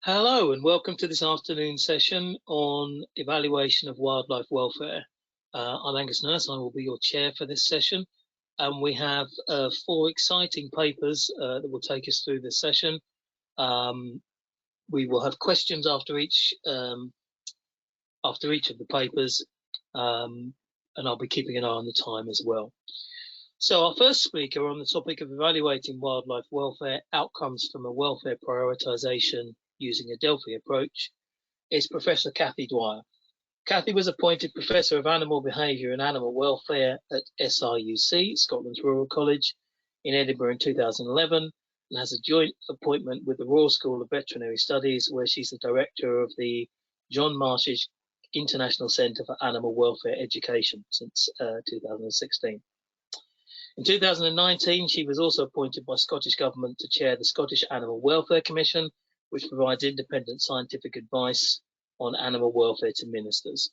Hello and welcome to this afternoon session on evaluation of wildlife welfare. I'm Angus Nurse, I will be your chair for this session, and we have 4 exciting papers that will take us through this session. We will have questions after each of the papers, and I'll be keeping an eye on the time as well. So our first speaker on the topic of evaluating wildlife welfare outcomes from a welfare prioritisation using a Delphi approach is Professor Cathy Dwyer. Cathy was appointed Professor of Animal Behaviour and Animal Welfare at SRUC, Scotland's Rural College, in Edinburgh in 2011, and has a joint appointment with the Royal School of Veterinary Studies, where she's the director of the John Marsh's International Centre for Animal Welfare Education since 2016. In 2019, she was also appointed by Scottish Government to chair the Scottish Animal Welfare Commission, which provides independent scientific advice on animal welfare to ministers.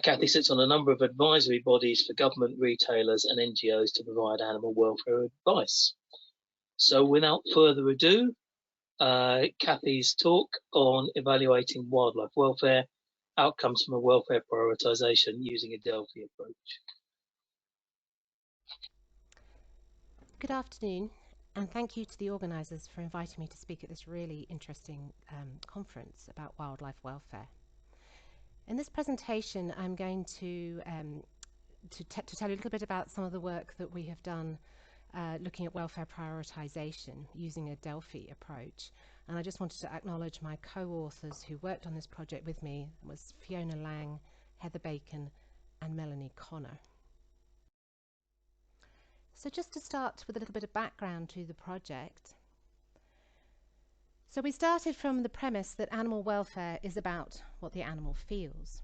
Cathy sits on a number of advisory bodies for government, retailers and NGOs to provide animal welfare advice. So without further ado, Cathy's talk on evaluating wildlife welfare, outcomes from a welfare prioritisation using a Delphi approach. Good afternoon, and thank you to the organisers for inviting me to speak at this really interesting conference about wildlife welfare. In this presentation, I'm going to tell you a little bit about some of the work that we have done looking at welfare prioritisation using a Delphi approach. And I just wanted to acknowledge my co-authors who worked on this project with me. It was Fiona Lang, Heather Bacon and Melanie Connor. So just to start with a little bit of background to the project. So we started from the premise that animal welfare is about what the animal feels.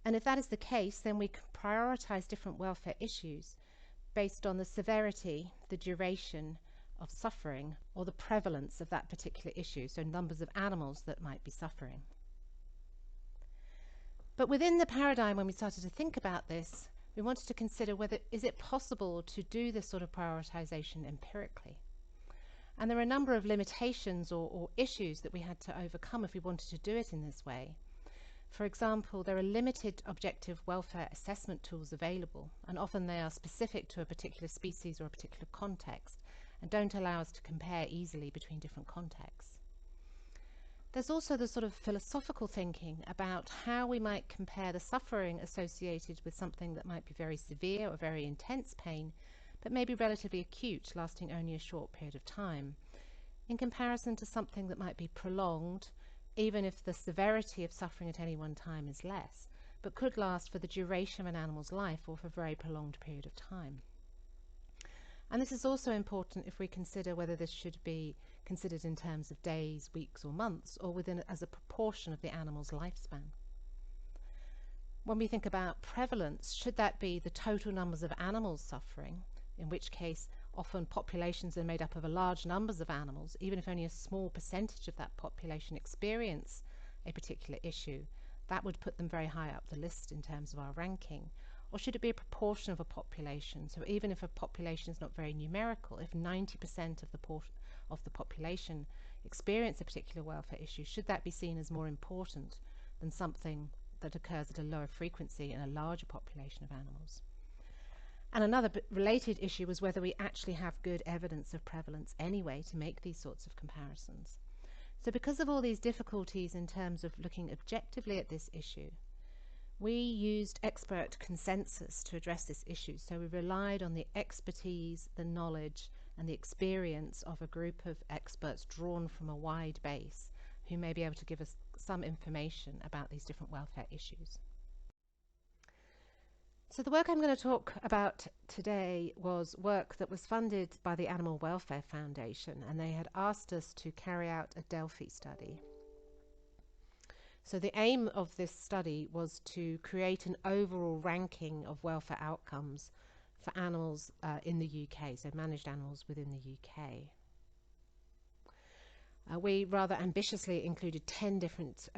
And if that is the case, then we can prioritise different welfare issues based on the severity, the duration of suffering, or the prevalence of that particular issue, so numbers of animals that might be suffering. But within the paradigm, when we started to think about this, we wanted to consider whether is it possible to do this sort of prioritization empirically. And there are a number of limitations or issues that we had to overcome if we wanted to do it in this way. For example, there are limited objective welfare assessment tools available, and often they are specific to a particular species or a particular context and don't allow us to compare easily between different contexts. There's also the sort of philosophical thinking about how we might compare the suffering associated with something that might be very severe or very intense pain, but maybe relatively acute, lasting only a short period of time, in comparison to something that might be prolonged, even if the severity of suffering at any one time is less, but could last for the duration of an animal's life or for a very prolonged period of time. And this is also important if we consider whether this should be considered in terms of days, weeks or months, or within as a proportion of the animal's lifespan. When we think about prevalence, should that be the total numbers of animals suffering, in which case often populations are made up of a large numbers of animals, even if only a small percentage of that population experience a particular issue, that would put them very high up the list in terms of our ranking. Or should it be a proportion of a population? So even if a population is not very numerical, if 90% of the population experience a particular welfare issue, should that be seen as more important than something that occurs at a lower frequency in a larger population of animals? And another related issue was whether we actually have good evidence of prevalence anyway to make these sorts of comparisons. So because of all these difficulties in terms of looking objectively at this issue, we used expert consensus to address this issue. So we relied on the expertise, the knowledge and the experience of a group of experts drawn from a wide base who may be able to give us some information about these different welfare issues. So the work I'm going to talk about today was work that was funded by the Animal Welfare Foundation, and they had asked us to carry out a Delphi study. So the aim of this study was to create an overall ranking of welfare outcomes for animals in the UK, so managed animals within the UK. We rather ambitiously included 10 different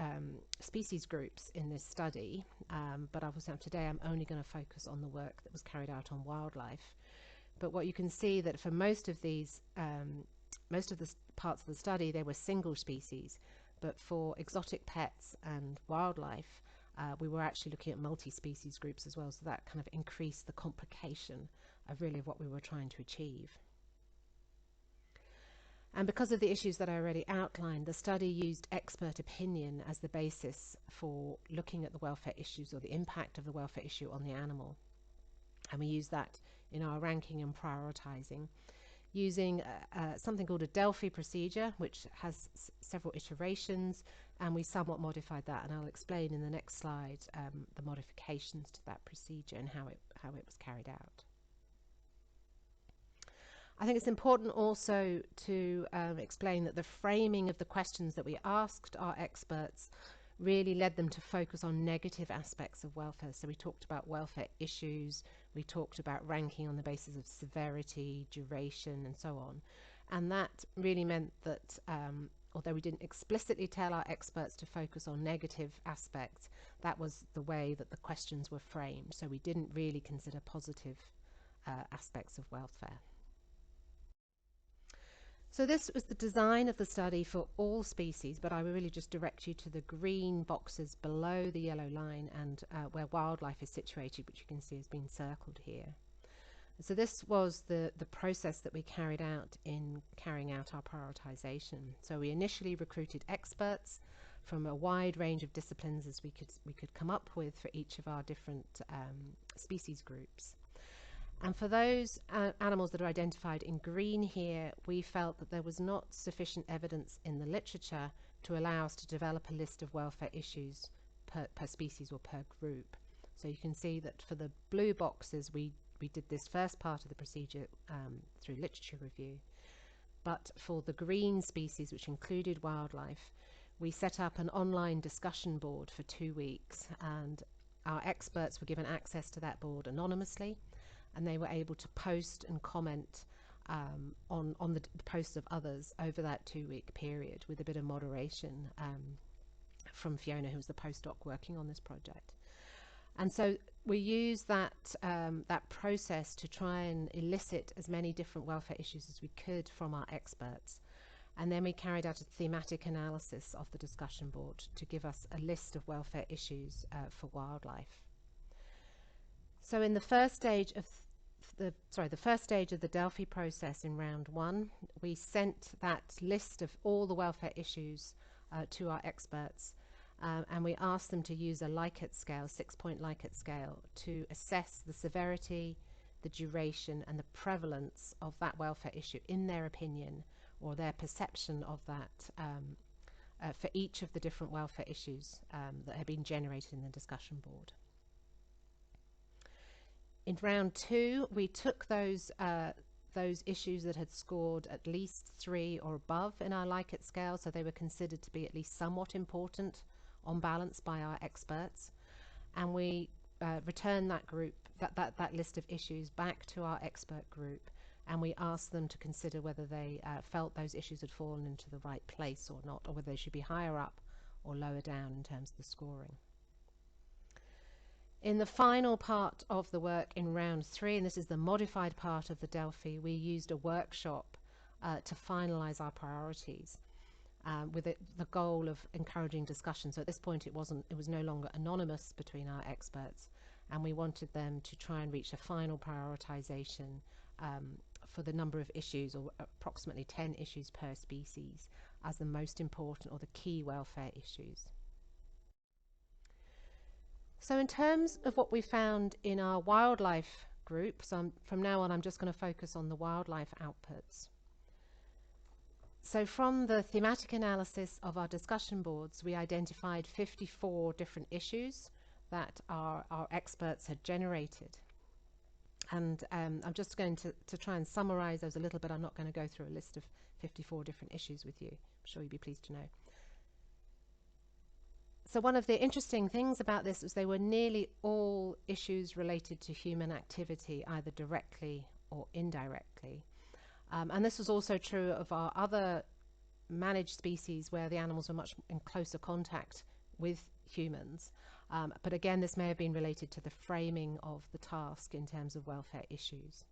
species groups in this study, but obviously today I'm only going to focus on the work that was carried out on wildlife. But what you can see that for most of these, most of the parts of the study, they were single species, but for exotic pets and wildlife, we were actually looking at multi-species groups as well, so that kind of increased the complication of really what we were trying to achieve. And because of the issues that I already outlined, the study used expert opinion as the basis for looking at the welfare issues or the impact of the welfare issue on the animal. And we use that in our ranking and prioritizing, using something called a Delphi procedure, which has several iterations, and we somewhat modified that, and I'll explain in the next slide the modifications to that procedure and how it was carried out. I think it's important also to explain that the framing of the questions that we asked our experts really led them to focus on negative aspects of welfare. So we talked about welfare issues, we talked about ranking on the basis of severity, duration, and so on. And that really meant that although we didn't explicitly tell our experts to focus on negative aspects, that was the way that the questions were framed. So we didn't really consider positive aspects of welfare. So this was the design of the study for all species, but I will really just direct you to the green boxes below the yellow line and where wildlife is situated, which you can see has been circled here. So this was the process that we carried out in carrying out our prioritization. So we initially recruited experts from a wide range of disciplines as we could come up with for each of our different species groups. And for those animals that are identified in green here, we felt that there was not sufficient evidence in the literature to allow us to develop a list of welfare issues per species or per group. So you can see that for the blue boxes, we did this first part of the procedure through literature review. But for the green species, which included wildlife, we set up an online discussion board for 2 weeks, and our experts were given access to that board anonymously, and they were able to post and comment on the posts of others over that 2-week period with a bit of moderation from Fiona, who was the postdoc working on this project. And so we used that process to try and elicit as many different welfare issues as we could from our experts. And then we carried out a thematic analysis of the discussion board to give us a list of welfare issues for wildlife. So in the first stage of the Delphi process in round 1, we sent that list of all the welfare issues to our experts, and we asked them to use a Likert scale, 6-point Likert scale, to assess the severity, the duration, and the prevalence of that welfare issue in their opinion or their perception of that for each of the different welfare issues that had been generated in the discussion board. In round 2, we took those issues that had scored at least 3 or above in our Likert scale, so they were considered to be at least somewhat important on balance by our experts, and we returned that group, that list of issues back to our expert group, and we asked them to consider whether they felt those issues had fallen into the right place or not, or whether they should be higher up or lower down in terms of the scoring. In the final part of the work in round 3, and this is the modified part of the Delphi, we used a workshop to finalize our priorities with the goal of encouraging discussion. So at this point it was no longer anonymous between our experts, and we wanted them to try and reach a final prioritization for the number of issues, or approximately 10 issues per species, as the most important or the key welfare issues. So in terms of what we found in our wildlife group, so from now on I'm just going to focus on the wildlife outputs. So from the thematic analysis of our discussion boards, we identified 54 different issues that our experts had generated. And I'm just going to try and summarize those a little bit. I'm not going to go through a list of 54 different issues with you. I'm sure you'd be pleased to know. So one of the interesting things about this was they were nearly all issues related to human activity, either directly or indirectly. And this was also true of our other managed species where the animals were much in closer contact with humans. But again, this may have been related to the framing of the task in terms of welfare issues.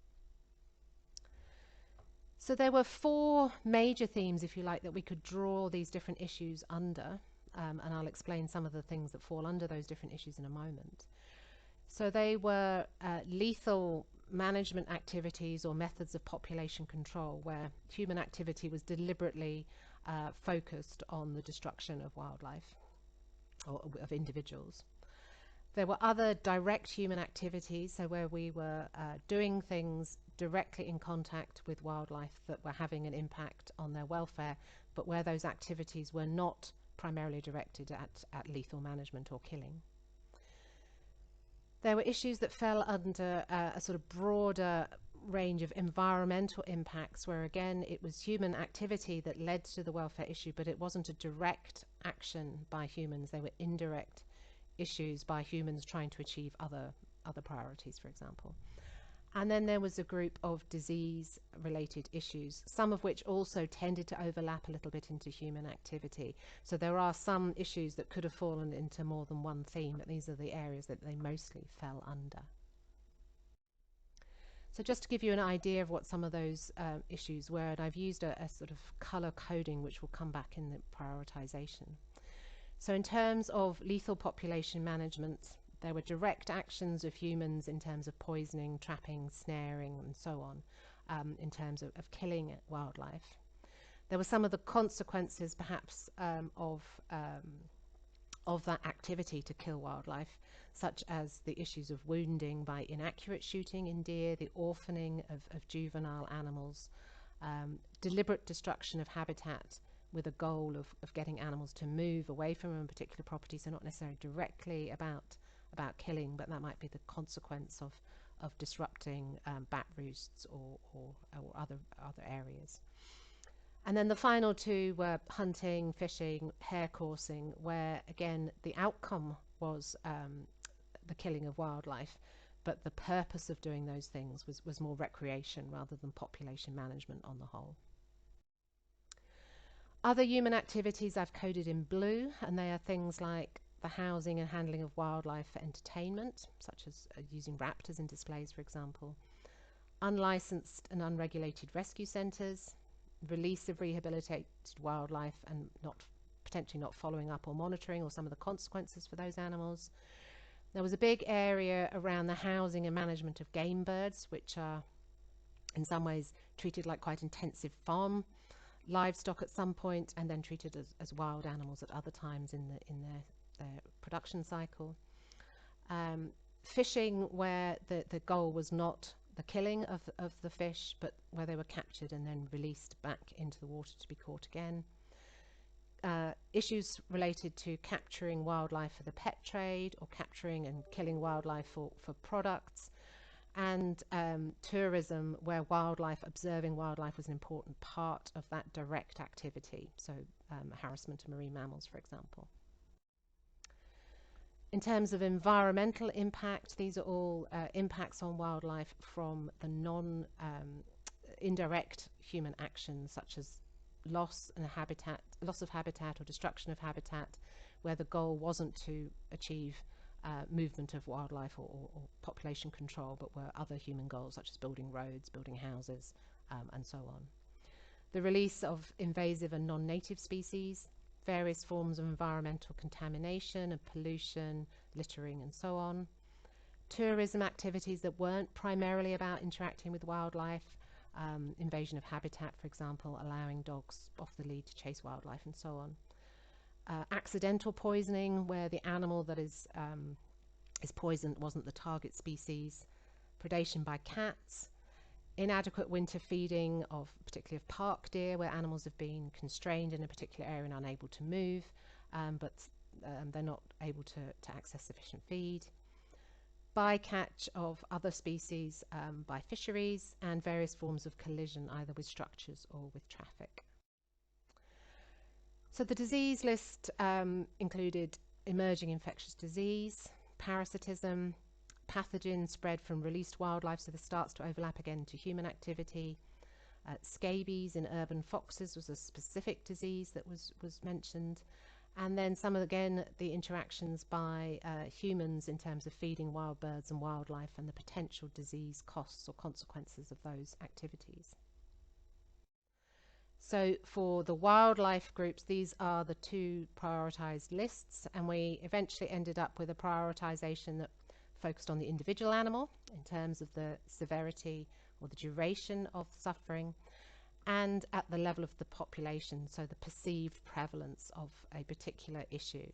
So there were four major themes, if you like, that we could draw these different issues under, and I'll explain some of the things that fall under those different issues in a moment. So they were lethal management activities or methods of population control, where human activity was deliberately focused on the destruction of wildlife or of individuals. There were other direct human activities, so where we were doing things directly in contact with wildlife that were having an impact on their welfare, but where those activities were not primarily directed at lethal management or killing. There were issues that fell under a sort of broader range of environmental impacts, where again it was human activity that led to the welfare issue, but it wasn't a direct action by humans. They were indirect issues by humans trying to achieve other priorities, for example. And then there was a group of disease-related issues, some of which also tended to overlap a little bit into human activity. So there are some issues that could have fallen into more than one theme, but these are the areas that they mostly fell under. So just to give you an idea of what some of those issues were, and I've used a sort of color coding which will come back in the prioritization. So in terms of lethal population management, there were direct actions of humans in terms of poisoning, trapping, snaring, and so on, in terms of killing wildlife. There were some of the consequences, perhaps, of that activity to kill wildlife, such as the issues of wounding by inaccurate shooting in deer, the orphaning of juvenile animals, deliberate destruction of habitat with a goal of getting animals to move away from a particular property, so not necessarily directly about killing, but that might be the consequence of disrupting bat roosts or other areas. And then the final two were hunting, fishing, hare coursing, where again the outcome was the killing of wildlife, but the purpose of doing those things was more recreation rather than population management on the whole. Other human activities I've coded in blue, and they are things like the housing and handling of wildlife for entertainment, such as using raptors in displays, for example, unlicensed and unregulated rescue centres, release of rehabilitated wildlife and potentially not following up or monitoring, or some of the consequences for those animals. There was a big area around the housing and management of game birds, which are in some ways treated like quite intensive farm livestock at some point, and then treated as wild animals at other times in their production cycle. Fishing, where the goal was not the killing of the fish, but where they were captured and then released back into the water to be caught again. Issues related to capturing wildlife for the pet trade, or capturing and killing wildlife for products, and tourism, where observing wildlife was an important part of that direct activity, so harassment of marine mammals, for example. In terms of environmental impact, these are all impacts on wildlife from the indirect human actions, such as loss of habitat or destruction of habitat, where the goal wasn't to achieve movement of wildlife or population control, but were other human goals, such as building roads, building houses, and so on. The release of invasive and non-native species, various forms of environmental contamination and pollution, littering, and so on. Tourism activities that weren't primarily about interacting with wildlife, invasion of habitat, for example, allowing dogs off the lead to chase wildlife, and so on. Accidental poisoning, where the animal that is poisoned wasn't the target species. Predation by cats. Inadequate winter feeding, particularly of park deer, where animals have been constrained in a particular area and unable to move, but they're not able to access sufficient feed. Bycatch of other species by fisheries, and various forms of collision, either with structures or with traffic. So the disease list included emerging infectious disease, parasitism, pathogens spread from released wildlife, so this starts to overlap again to human activity. Scabies in urban foxes was a specific disease that was mentioned. And then some of, again, the interactions by humans in terms of feeding wild birds and wildlife, and the potential disease costs or consequences of those activities. So for the wildlife groups, these are the two prioritized lists, and we eventually ended up with a prioritization that focused on the individual animal in terms of the severity or the duration of suffering, and at the level of the population, so the perceived prevalence of a particular issue.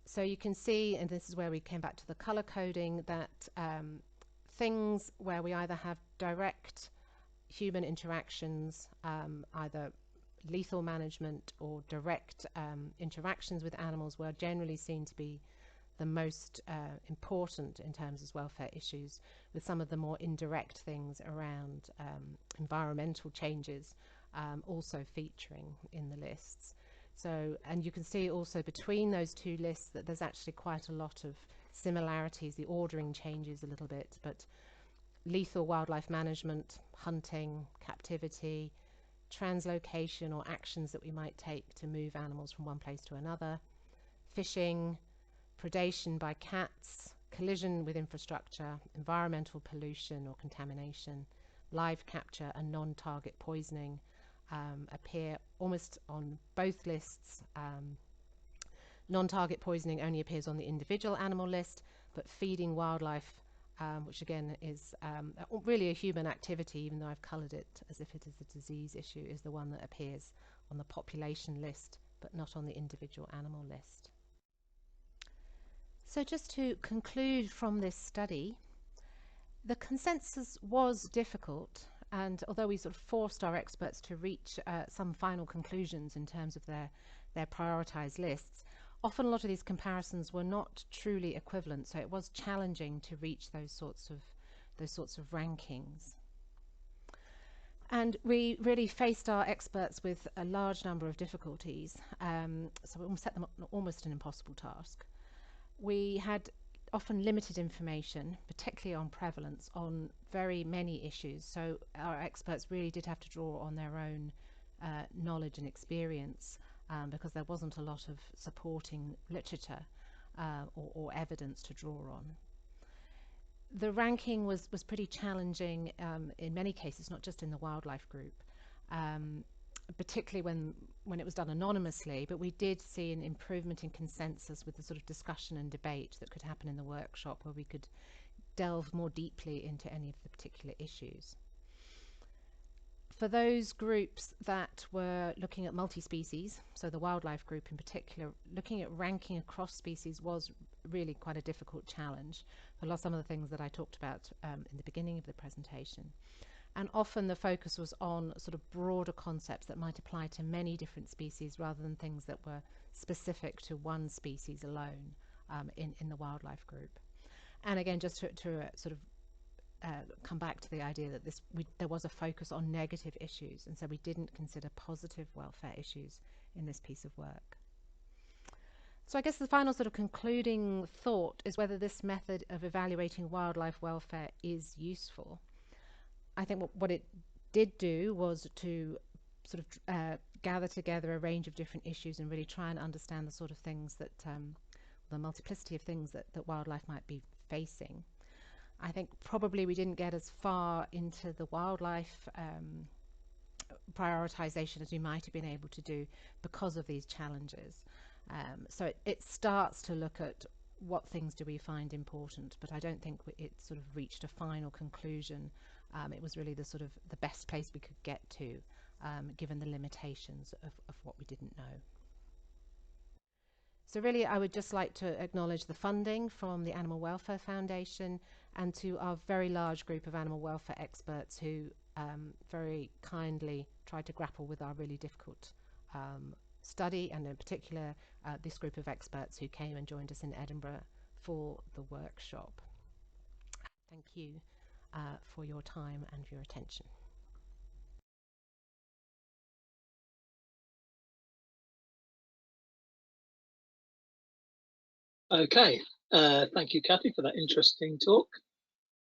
So you can see, and this is where we came back to the color coding, that things where we either have direct human interactions, either lethal management or direct interactions with animals, were generally seen to be the most important in terms of welfare issues, with some of the more indirect things around environmental changes also featuring in the lists. So, and you can see also between those two lists that there's actually quite a lot of similarities. The ordering changes a little bit, but lethal wildlife management, hunting, captivity, translocation or actions that we might take to move animals from one place to another, fishing, predation by cats, collision with infrastructure, environmental pollution or contamination, live capture and non-target poisoning appear almost on both lists. Non-target poisoning only appears on the individual animal list, but feeding wildlife, which again is really a human activity, even though I've coloured it as if it is a disease issue, is the one that appears on the population list, but not on the individual animal list. So just to conclude from this study, the consensus was difficult, and although we sort of forced our experts to reach some final conclusions in terms of their prioritised lists, often a lot of these comparisons were not truly equivalent, so it was challenging to reach those sorts of rankings. And we really faced our experts with a large number of difficulties, so we set them up almost an impossible task. We had often limited information, particularly on prevalence, on very many issues, so our experts really did have to draw on their own knowledge and experience, because there wasn't a lot of supporting literature or evidence to draw on. The ranking was pretty challenging in many cases, not just in the wildlife group, particularly when it was done anonymously, but we did see an improvement in consensus with the sort of discussion and debate that could happen in the workshop, where we could delve more deeply into any of the particular issues. For those groups that were looking at multi-species, so the wildlife group in particular, looking at ranking across species was really quite a difficult challenge for some of the things that I talked about in the beginning of the presentation. And often the focus was on sort of broader concepts that might apply to many different species rather than things that were specific to one species alone in the wildlife group. And again, just to sort of come back to the idea that there was a focus on negative issues, and so we didn't consider positive welfare issues in this piece of work. So I guess the final sort of concluding thought is whether this method of evaluating wildlife welfare is useful. I think what it did do was to sort of gather together a range of different issues and really try and understand the sort of things that, the multiplicity of things that wildlife might be facing. I think probably we didn't get as far into the wildlife prioritization as we might have been able to do because of these challenges. So it starts to look at what things do we find important, but I don't think it sort of reached a final conclusion. It was really the sort of the best place we could get to, given the limitations of what we didn't know. So really, I would just like to acknowledge the funding from the Animal Welfare Foundation and to our very large group of animal welfare experts who very kindly tried to grapple with our really difficult study, and in particular this group of experts who came and joined us in Edinburgh for the workshop. Thank you for your time and your attention. Okay, thank you, Cathy, for that interesting talk.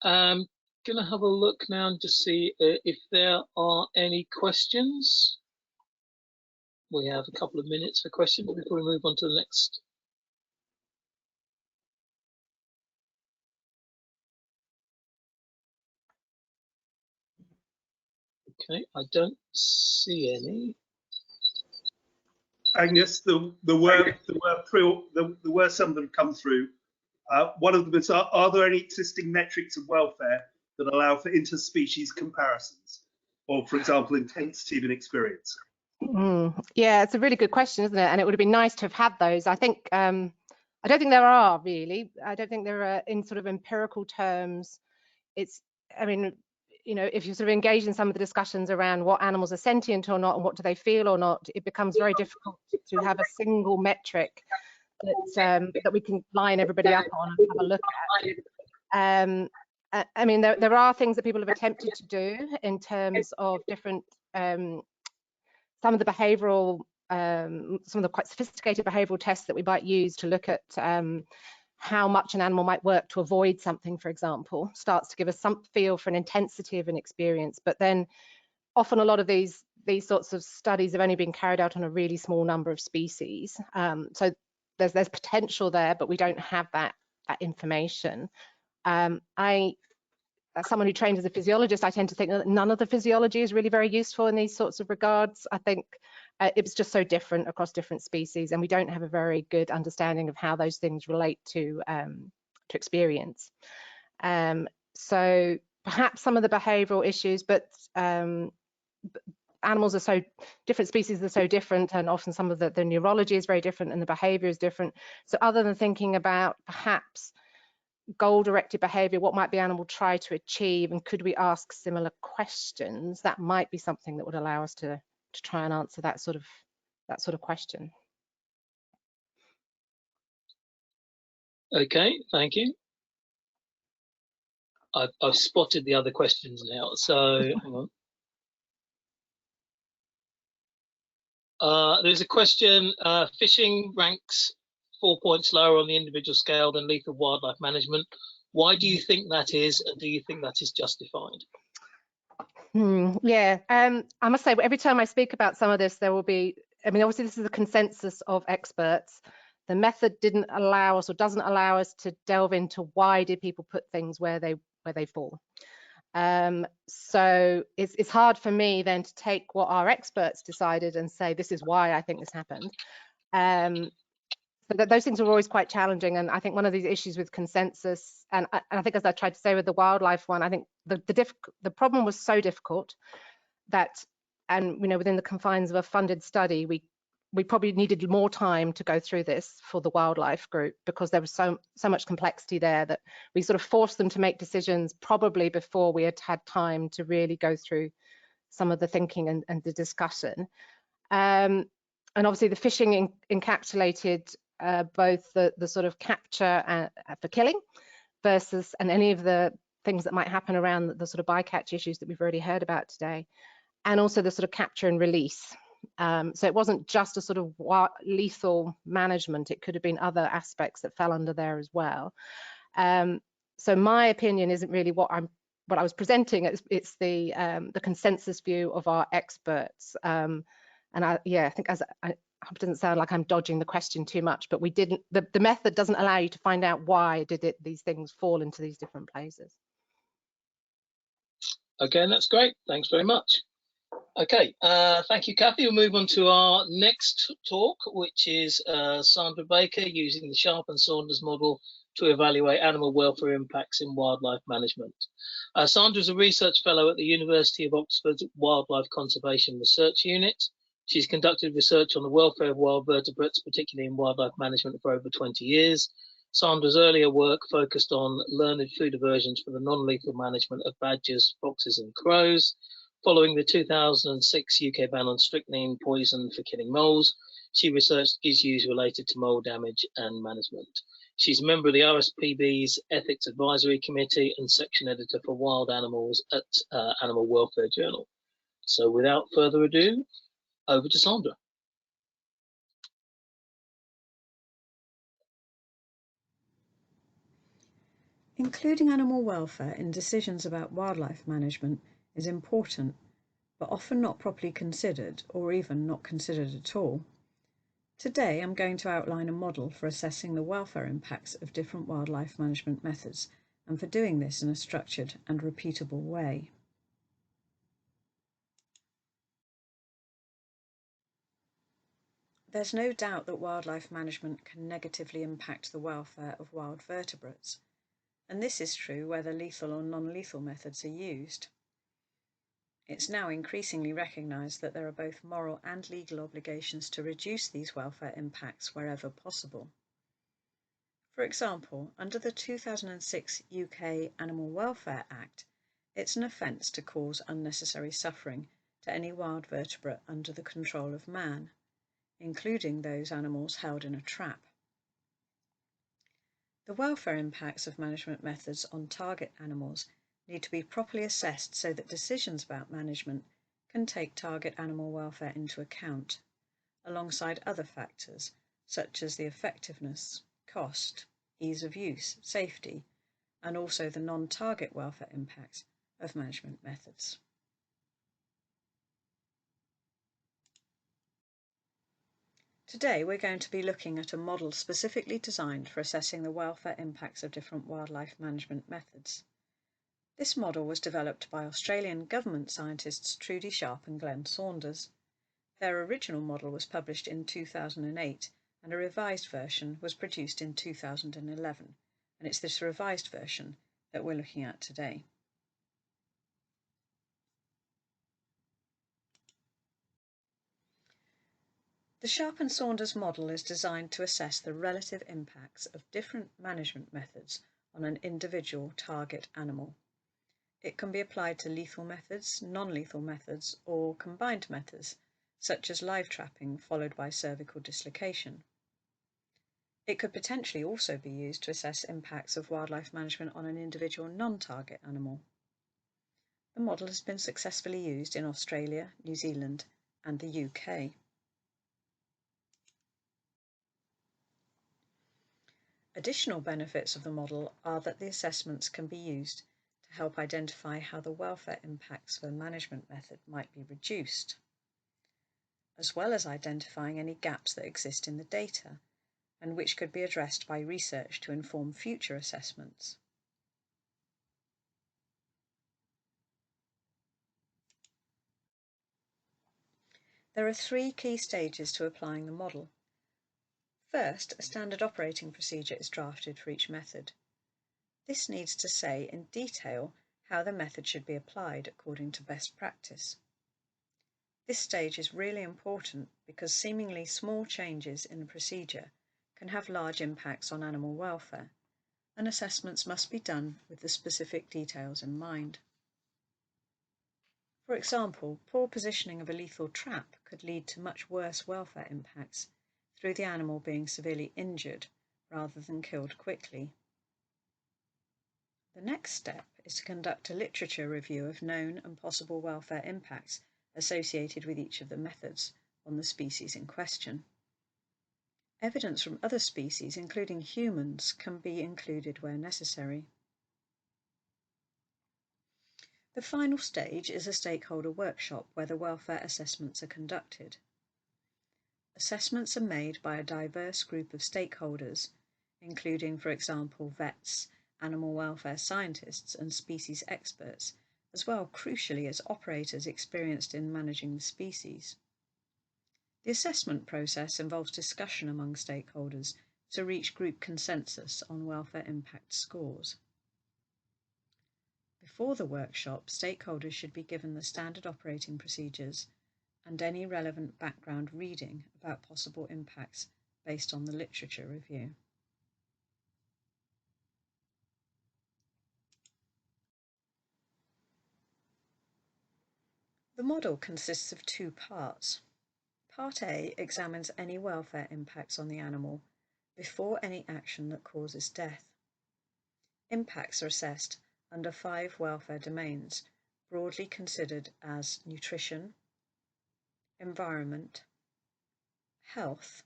Going to have a look now and just see if there are any questions. We have a couple of minutes for questions before we move on to the next. Okay, I don't see any. Agnes, there were some that have come through. One of them is, are there any existing metrics of welfare that allow for interspecies comparisons, or, for example, intensity of an experience? Yeah, it's a really good question, isn't it? And it would have been nice to have had those. I think I don't think there are really. I don't think there are in sort of empirical terms. I mean, you know, if you sort of engage in some of the discussions around what animals are sentient or not and what do they feel or not, it becomes very difficult to have a single metric that we can line everybody up on and have a look at. I mean, there are things that people have attempted to do in terms of different, some of the behavioural, some of the quite sophisticated behavioural tests that we might use to look at how much an animal might work to avoid something, for example, starts to give us some feel for an intensity of an experience. But then often a lot of these sorts of studies have only been carried out on a really small number of species. So there's potential there, but we don't have that information. As someone who trained as a physiologist, I tend to think that none of the physiology is really very useful in these sorts of regards. I think it's just so different across different species, and we don't have a very good understanding of how those things relate to experience. So perhaps some of the behavioural issues, but animals are so different, species are so different, and often some of the neurology is very different and the behaviour is different. So other than thinking about perhaps goal-directed behaviour, what might the animal try to achieve, and could we ask similar questions, that might be something that would allow us to try and answer that sort of question. Okay, thank you. I've spotted the other questions now, so hang on. There's a question, fishing ranks 4 points lower on the individual scale than lethal wildlife management. Why do you think that is, and do you think that is justified? Yeah, I must say, every time I speak about some of this, there will be, I mean, obviously this is a consensus of experts. The method didn't allow us, or doesn't allow us, to delve into why did people put things where they fall. So it's hard for me then to take what our experts decided and say, this is why I think this happened. So those things are always quite challenging, and I think one of these issues with consensus, and I think, as I tried to say with the wildlife one, I think the problem was so difficult that, and you know, within the confines of a funded study, we probably needed more time to go through this for the wildlife group, because there was so much complexity there that we sort of forced them to make decisions probably before we had time to really go through some of the thinking and the discussion. And obviously the fishing encapsulated both the sort of capture for killing versus, and any of the things that might happen around the sort of bycatch issues that we've already heard about today, and also the sort of capture and release. So it wasn't just a sort of lethal management, it could have been other aspects that fell under there as well. So my opinion isn't really what I was presenting, it's the consensus view of our experts. And I think, as I hope it doesn't sound like I'm dodging the question too much, but the method doesn't allow you to find out why these things fall into these different places. Okay, that's great. Thanks very much. Okay, thank you, Cathy. We'll move on to our next talk, which is Sandra Baker using the Sharp and Saunders model to evaluate animal welfare impacts in wildlife management. Sandra is a research fellow at the University of Oxford's Wildlife Conservation Research Unit. She's conducted research on the welfare of wild vertebrates, particularly in wildlife management, for over 20 years. Sandra's earlier work focused on learned food aversions for the non-lethal management of badgers, foxes and crows. Following the 2006 UK ban on strychnine poison for killing moles, she researched issues related to mole damage and management. She's a member of the RSPB's Ethics Advisory Committee and section editor for wild animals at Animal Welfare Journal. So without further ado, over to Sandra. Including animal welfare in decisions about wildlife management is important, but often not properly considered, or even not considered at all. Today I'm going to outline a model for assessing the welfare impacts of different wildlife management methods, and for doing this in a structured and repeatable way. There's no doubt that wildlife management can negatively impact the welfare of wild vertebrates, and this is true whether lethal or non-lethal methods are used. It's now increasingly recognised that there are both moral and legal obligations to reduce these welfare impacts wherever possible. For example, under the 2006 UK Animal Welfare Act, it's an offence to cause unnecessary suffering to any wild vertebrate under the control of man, including those animals held in a trap. The welfare impacts of management methods on target animals need to be properly assessed so that decisions about management can take target animal welfare into account, alongside other factors such as the effectiveness, cost, ease of use, safety, and also the non-target welfare impacts of management methods. Today we're going to be looking at a model specifically designed for assessing the welfare impacts of different wildlife management methods. This model was developed by Australian government scientists Trudy Sharp and Saunders. Their original model was published in 2008 and a revised version was produced in 2011, and it's this revised version that we're looking at today. The Sharp and Saunders model is designed to assess the relative impacts of different management methods on an individual target animal. It can be applied to lethal methods, non-lethal methods, or combined methods, such as live trapping followed by cervical dislocation. It could potentially also be used to assess impacts of wildlife management on an individual non-target animal. The model has been successfully used in Australia, New Zealand, and the UK. Additional benefits of the model are that the assessments can be used to help identify how the welfare impacts of a management method might be reduced, as well as identifying any gaps that exist in the data and which could be addressed by research to inform future assessments. There are three key stages to applying the model. First, a standard operating procedure is drafted for each method. This needs to say in detail how the method should be applied according to best practice. This stage is really important because seemingly small changes in the procedure can have large impacts on animal welfare, and assessments must be done with the specific details in mind. For example, poor positioning of a lethal trap could lead to much worse welfare impacts through the animal being severely injured rather than killed quickly. The next step is to conduct a literature review of known and possible welfare impacts associated with each of the methods on the species in question. Evidence from other species, including humans, can be included where necessary. The final stage is a stakeholder workshop where the welfare assessments are conducted. Assessments are made by a diverse group of stakeholders, including, for example, vets, animal welfare scientists and species experts, as well crucially as operators experienced in managing the species. The assessment process involves discussion among stakeholders to reach group consensus on welfare impact scores. Before the workshop, stakeholders should be given the standard operating procedures and any relevant background reading about possible impacts based on the literature review. The model consists of two parts. Part A examines any welfare impacts on the animal before any action that causes death. Impacts are assessed under 5 welfare domains, broadly considered as nutrition, environment, health,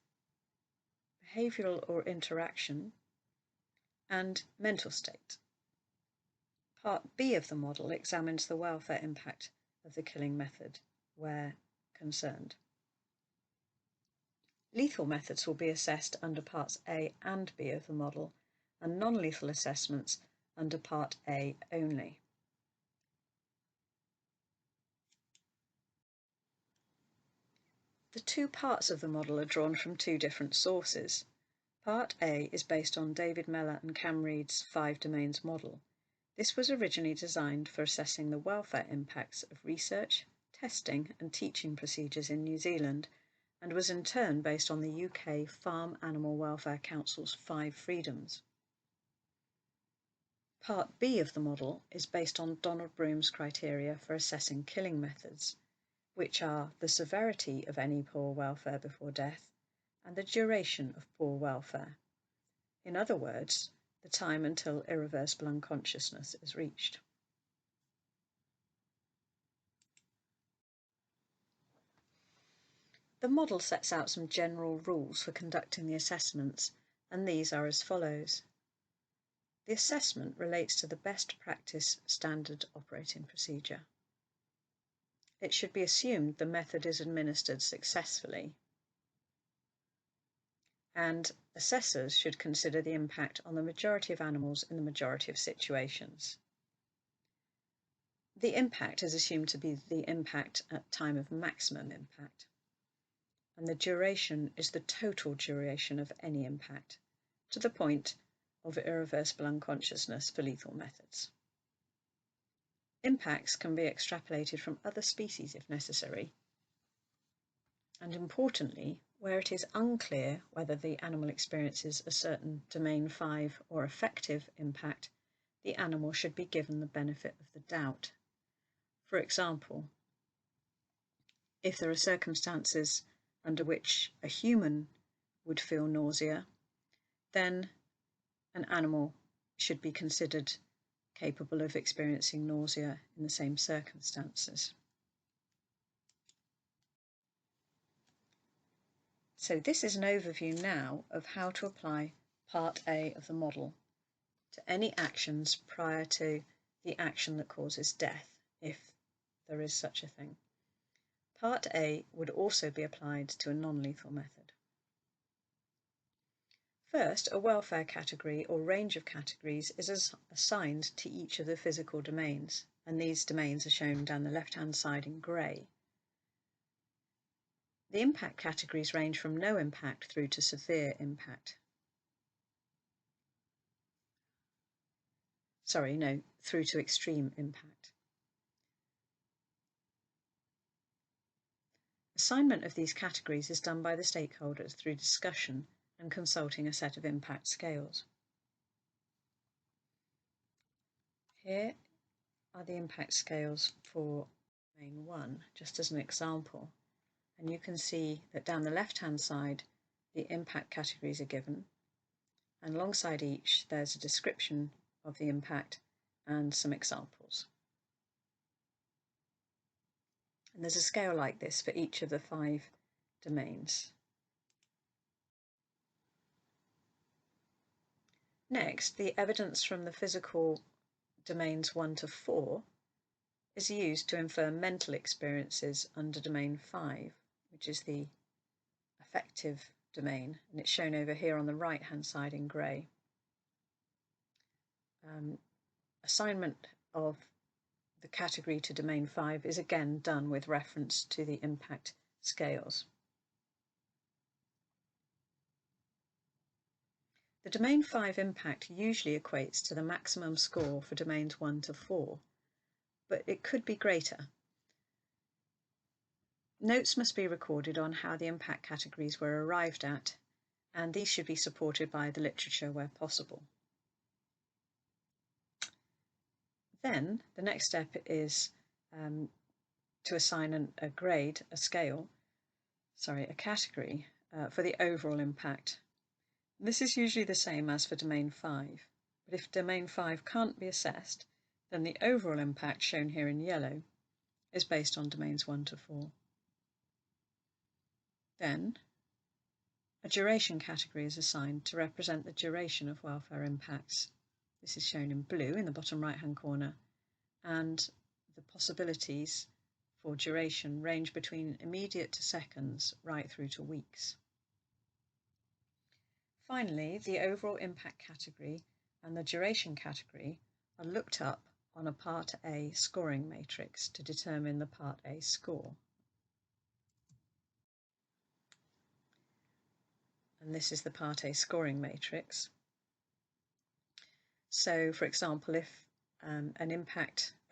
behavioural or interaction, and mental state. Part B of the model examines the welfare impact of the killing method where concerned. Lethal methods will be assessed under Parts A and B of the model, and non-lethal assessments under Part A only. The The two parts of the model are drawn from two different sources. Part A is based on David Mellor and Cam Reed's 5 domains model. This was originally designed for assessing the welfare impacts of research, testing and teaching procedures in New Zealand, and was in turn based on the UK Farm Animal Welfare Council's 5 freedoms. Part B of the model is based on Donald Broom's criteria for assessing killing methods, which are the severity of any poor welfare before death and the duration of poor welfare. In other words, the time until irreversible unconsciousness is reached. The model sets out some general rules for conducting the assessments, and these are as follows. The assessment relates to the best practice standard operating procedure. It should be assumed the method is administered successfully, and assessors should consider the impact on the majority of animals in the majority of situations. The impact is assumed to be the impact at time of maximum impact, and the duration is the total duration of any impact, to the point of irreversible unconsciousness for lethal methods. Impacts can be extrapolated from other species if necessary, and importantly, where it is unclear whether the animal experiences a certain domain 5 or effective impact, the animal should be given the benefit of the doubt. For example, if there are circumstances under which a human would feel nausea, then an animal should be considered capable of experiencing nausea in the same circumstances. So this is an overview now of how to apply Part A of the model to any actions prior to the action that causes death, if there is such a thing. Part A would also be applied to a non-lethal method. First, a welfare category or range of categories is assigned to each of the physical domains, and these domains are shown down the left-hand side in grey. The impact categories range from no impact through to severe impact. Through to extreme impact. Assignment of these categories is done by the stakeholders through discussion and consulting a set of impact scales. Here are the impact scales for domain 1, just as an example. And you can see that down the left-hand side, the impact categories are given, and alongside each, there's a description of the impact and some examples. And there's a scale like this for each of the 5 domains. Next, the evidence from the physical domains 1 to 4 is used to infer mental experiences under domain 5, which is the affective domain, and it's shown over here on the right-hand side in grey. Assignment of the category to domain 5 is again done with reference to the impact scales. The domain 5 impact usually equates to the maximum score for domains 1 to 4, but it could be greater. Notes must be recorded on how the impact categories were arrived at, and these should be supported by the literature where possible. Then the next step is to assign a category for the overall impact. This is usually the same as for domain 5, but if domain 5 can't be assessed, then the overall impact shown here in yellow is based on domains 1 to 4. Then, a duration category is assigned to represent the duration of welfare impacts. This is shown in blue in the bottom right-hand corner, and the possibilities for duration range between immediate to seconds right through to weeks. Finally, the overall impact category and the duration category are looked up on a Part A scoring matrix to determine the Part A score. and this is the Part A scoring matrix. So, for example, if an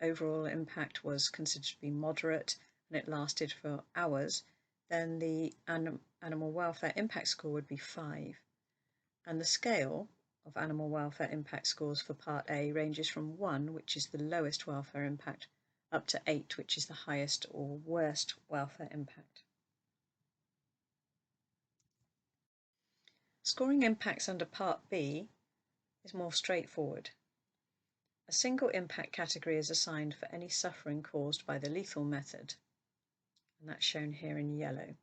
overall impact was considered to be moderate and it lasted for hours, then the animal welfare impact score would be 5. And the scale of animal welfare impact scores for Part A ranges from 1, which is the lowest welfare impact, up to 8, which is the highest or worst welfare impact. Scoring impacts under Part B is more straightforward. A single impact category is assigned for any suffering caused by the lethal method, and that's shown here in yellow.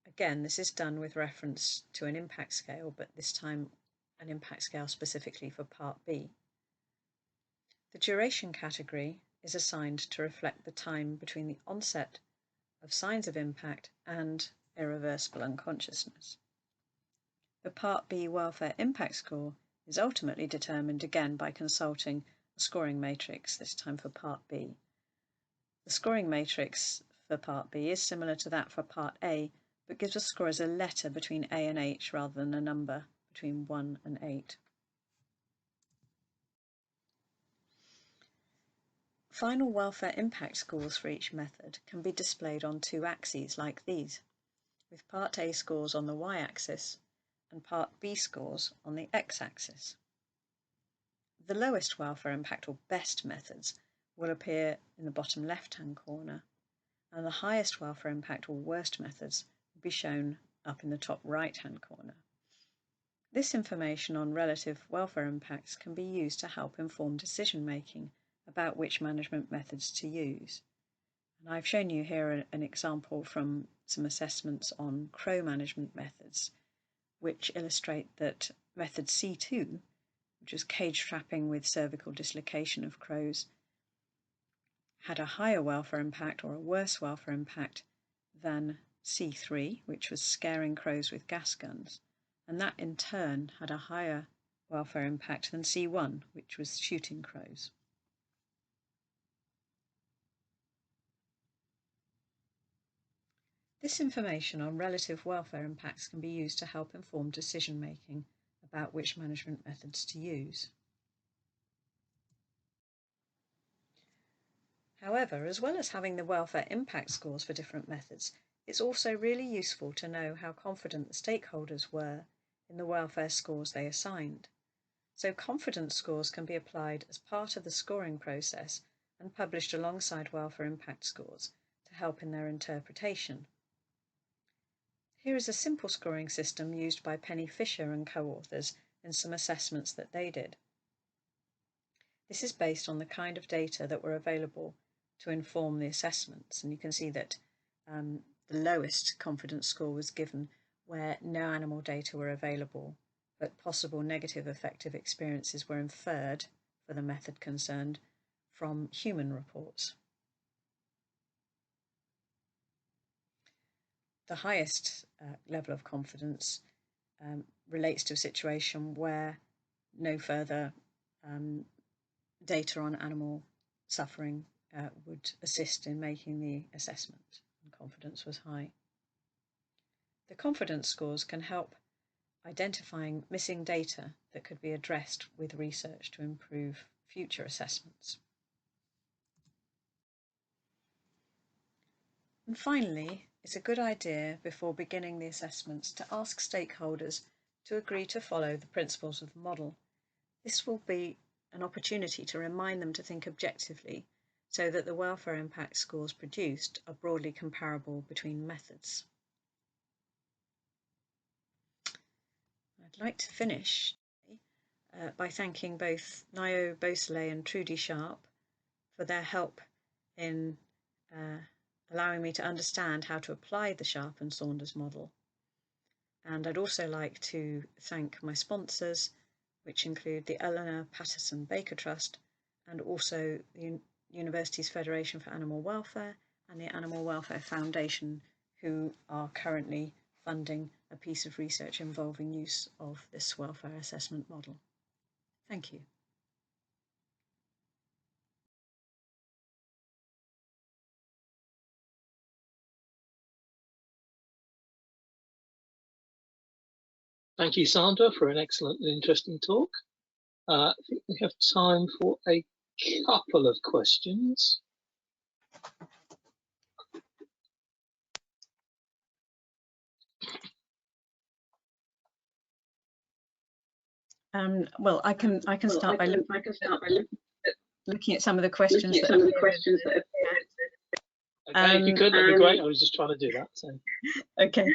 Again, this is done with reference to an impact scale, but this time an impact scale specifically for Part B. The duration category is assigned to reflect the time between the onset of signs of impact and irreversible unconsciousness. The Part B welfare impact score is ultimately determined again by consulting a scoring matrix, this time for Part B. The scoring matrix for Part B is similar to that for Part A, but gives a score as a letter between A and H rather than a number between 1 and 8. Final welfare impact scores for each method can be displayed on 2 axes like these, with Part A scores on the y-axis and Part B scores on the x-axis. The lowest welfare impact or best methods will appear in the bottom left-hand corner, and the highest welfare impact or worst methods will be shown up in the top right-hand corner. This information on relative welfare impacts can be used to help inform decision-making about which management methods to use. And I've shown you here an example from some assessments on crow management methods, which illustrate that method C2, which was cage trapping with cervical dislocation of crows, had a higher welfare impact or a worse welfare impact than C3, which was scaring crows with gas guns, and that in turn had a higher welfare impact than C1, which was shooting crows. This information on relative welfare impacts can be used to help inform decision-making about which management methods to use. However, as well as having the welfare impact scores for different methods, it's also really useful to know how confident the stakeholders were in the welfare scores they assigned. So confidence scores can be applied as part of the scoring process and published alongside welfare impact scores to help in their interpretation. Here is a simple scoring system used by Penny Fisher and co-authors in some assessments that they did. This is based on the kind of data that were available to inform the assessments, and you can see that the lowest confidence score was given where no animal data were available, but possible negative affective experiences were inferred for the method concerned from human reports. The highest level of confidence relates to a situation where no further data on animal suffering would assist in making the assessment, and confidence was high. The confidence scores can help identifying missing data that could be addressed with research to improve future assessments. And finally, it's a good idea before beginning the assessments to ask stakeholders to agree to follow the principles of the model. This will be an opportunity to remind them to think objectively so that the welfare impact scores produced are broadly comparable between methods. I'd like to finish by thanking both Nio Beausoleil and Trudy Sharp for their help in allowing me to understand how to apply the Sharp and Saunders model. And I'd also like to thank my sponsors, which include the Eleanor Patterson Baker Trust and also the University's Federation for Animal Welfare and the Animal Welfare Foundation, who are currently funding a piece of research involving use of this welfare assessment model. Thank you. Thank you, Sandra, for an excellent and interesting talk. I think we have time for a couple of questions. Well, I can start by looking at some of the questions that appear. Okay, if you could, that'd be great. I was just trying to do that. So. Okay,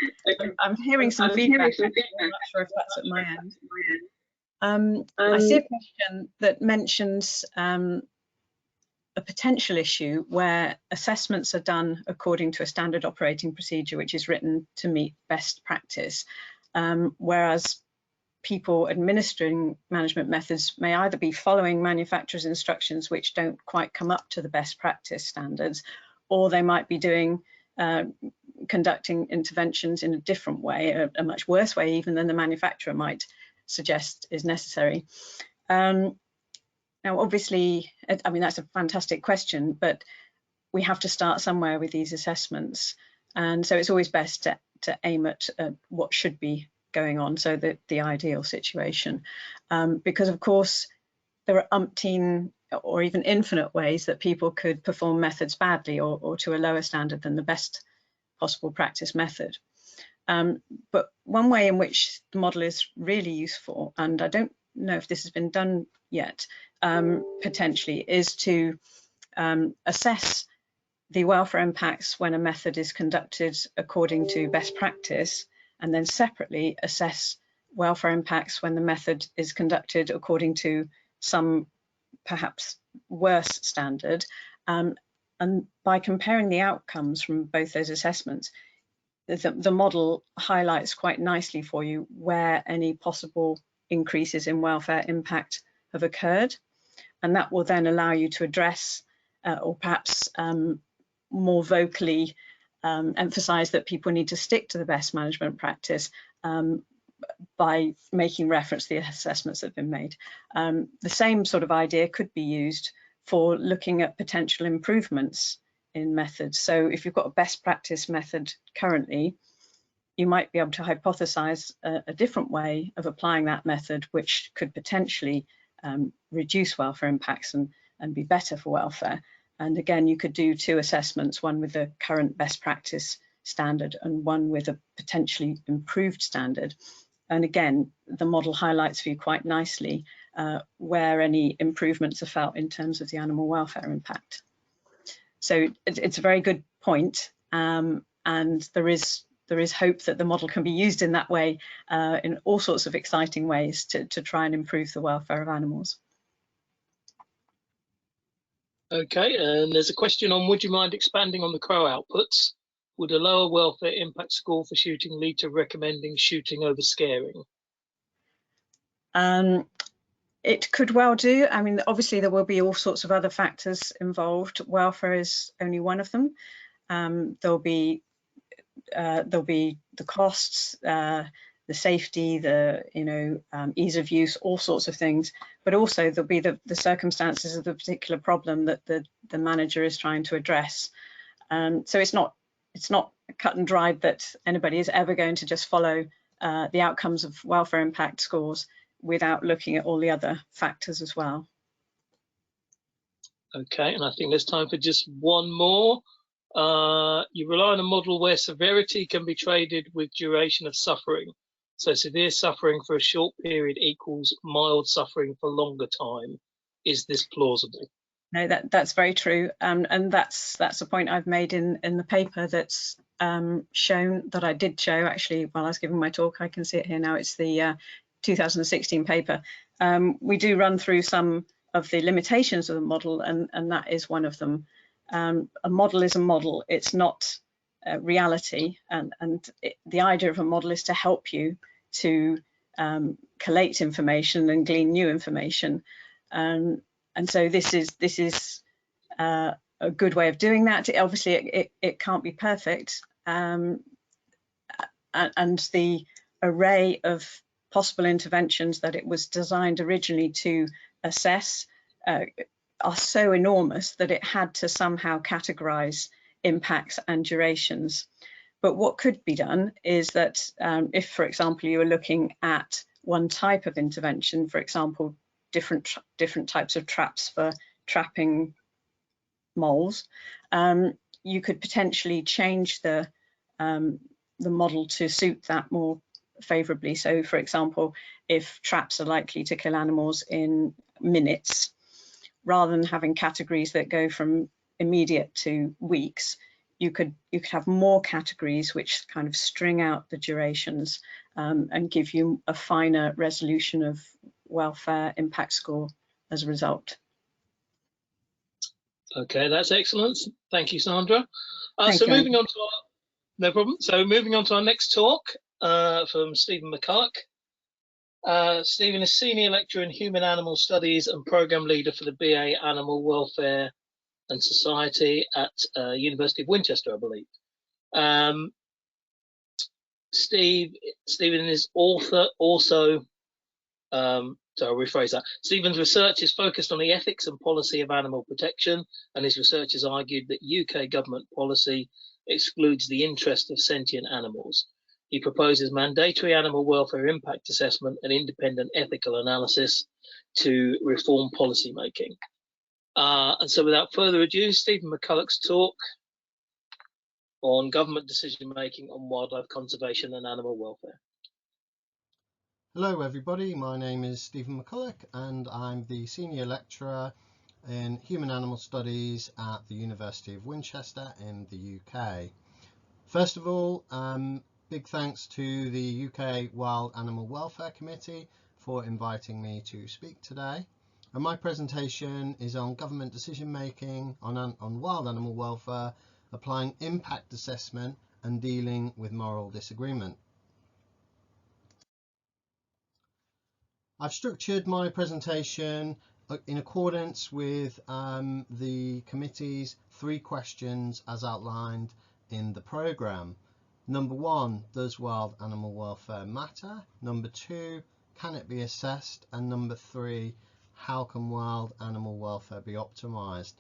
I'm hearing some feedback. I'm not sure if that's at my end. I see a question that mentions a potential issue where assessments are done according to a standard operating procedure which is written to meet best practice, whereas people administering management methods may either be following manufacturers' instructions which don't quite come up to the best practice standards, or they might be doing conducting interventions in a different way, a much worse way even than the manufacturer might suggest is necessary. Now, obviously, I mean, that's a fantastic question, but we have to start somewhere with these assessments. And so it's always best to aim at what should be going on, so that the ideal situation. Because, of course, there are umpteen or even infinite ways that people could perform methods badly or to a lower standard than the best possible practice method. But one way in which the model is really useful, and I don't know if this has been done yet, potentially, is to assess the welfare impacts when a method is conducted according to best practice, and then separately assess welfare impacts when the method is conducted according to some perhaps worse standard. And by comparing the outcomes from both those assessments, the model highlights quite nicely for you where any possible increases in welfare impact have occurred. And that will then allow you to address or perhaps more vocally emphasize that people need to stick to the best management practice by making reference to the assessments that have been made. The same sort of idea could be used for looking at potential improvements in methods. So if you've got a best practice method currently, you might be able to hypothesize a different way of applying that method, which could potentially reduce welfare impacts and be better for welfare. And again, you could do two assessments, one with the current best practice standard and one with a potentially improved standard. And again, the model highlights for you quite nicely where any improvements are felt in terms of the animal welfare impact. So it's a very good point, and there is hope that the model can be used in that way in all sorts of exciting ways to try and improve the welfare of animals. Okay, and there's a question on, would you mind expanding on the crow outputs? Would a lower welfare impact score for shooting lead to recommending shooting over scaring? It could well do. I mean, obviously there will be all sorts of other factors involved. Welfare is only one of them. There'll be the costs, the safety, the ease of use, all sorts of things. But also there'll be the circumstances of the particular problem that the manager is trying to address. So it's not cut and dried that anybody is ever going to just follow the outcomes of welfare impact scores without looking at all the other factors as well. Okay, and I think there's time for just one more. You rely on a model where severity can be traded with duration of suffering. So severe suffering for a short period equals mild suffering for longer time. Is this plausible? No, that's very true, and that's a point I've made in the paper that's shown, that I did show actually while I was giving my talk. I can see it here now. It's the 2016 paper. We do run through some of the limitations of the model, and that is one of them. A model is a model. It's not reality, and the idea of a model is to help you to collate information and glean new information. And so this is a good way of doing that. Obviously, it can't be perfect, and the array of possible interventions that it was designed originally to assess are so enormous that it had to somehow categorize impacts and durations. But what could be done is that if, for example, you were looking at one type of intervention, for example, different types of traps for trapping moles, you could potentially change the model to suit that more favourably. So, for example, if traps are likely to kill animals in minutes, rather than having categories that go from immediate to weeks, you could have more categories which kind of string out the durations and give you a finer resolution of welfare impact score as a result. Okay, that's excellent. Thank you, Sandra. Thank you, moving on to our, no problem. So moving on to our next talk from Stephen McCulloch. Stephen is Senior Lecturer in Human Animal Studies and Programme Leader for the BA Animal Welfare and Society at University of Winchester, I believe. Stephen is author also, so I'll rephrase that. Stephen's research is focused on the ethics and policy of animal protection, and his research has argued that UK government policy excludes the interest of sentient animals. He proposes mandatory animal welfare impact assessment and independent ethical analysis to reform policy making. And so without further ado, Stephen McCulloch's talk on government decision making on wildlife conservation and animal welfare. Hello everybody, my name is Stephen McCulloch and I'm the Senior Lecturer in Human Animal Studies at the University of Winchester in the UK. First of all, big thanks to the UK Wild Animal Welfare Committee for inviting me to speak today. And my presentation is on government decision making on wild animal welfare, applying impact assessment and dealing with moral disagreement. I've structured my presentation in accordance with the committee's 3 questions as outlined in the programme. Number 1, does wild animal welfare matter? Number 2, can it be assessed? And number 3, how can wild animal welfare be optimised?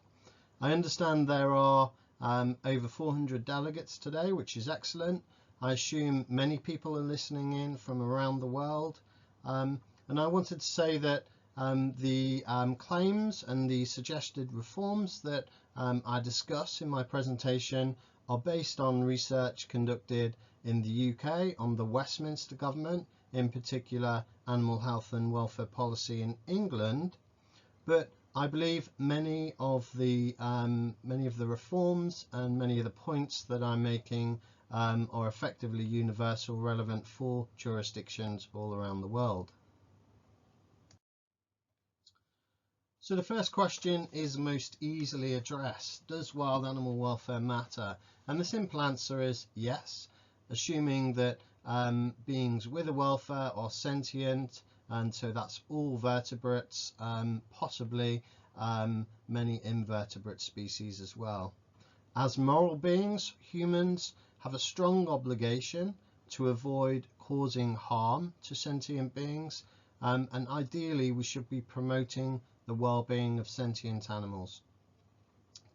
I understand there are over 400 delegates today, which is excellent. I assume many people are listening in from around the world. And I wanted to say that the claims and the suggested reforms that I discuss in my presentation are based on research conducted in the UK on the Westminster government, in particular animal health and welfare policy in England. But I believe many of the reforms and many of the points that I'm making are effectively universal, relevant for jurisdictions all around the world. So the first question is most easily addressed. Does wild animal welfare matter? And the simple answer is yes, assuming that beings with a welfare are sentient, and so that's all vertebrates, possibly many invertebrate species as well. As moral beings, humans have a strong obligation to avoid causing harm to sentient beings, and ideally we should be promoting the well-being of sentient animals.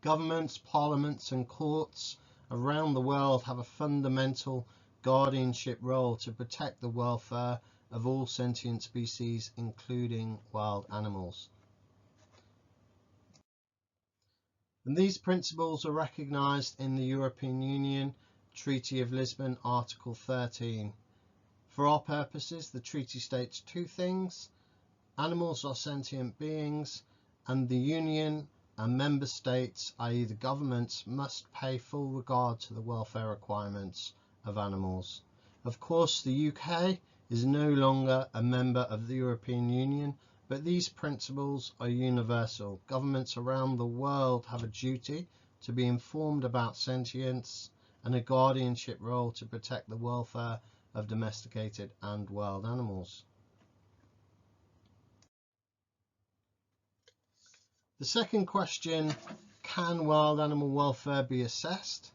Governments, parliaments and courts around the world have a fundamental guardianship role to protect the welfare of all sentient species, including wild animals. And these principles are recognised in the European Union Treaty of Lisbon, Article 13. For our purposes, the treaty states 2 things. Animals are sentient beings, and the Union and member states, i.e. the governments, must pay full regard to the welfare requirements of animals. Of course, the UK is no longer a member of the European Union, but these principles are universal. Governments around the world have a duty to be informed about sentience and a guardianship role to protect the welfare of domesticated and wild animals. The second question, can wild animal welfare be assessed?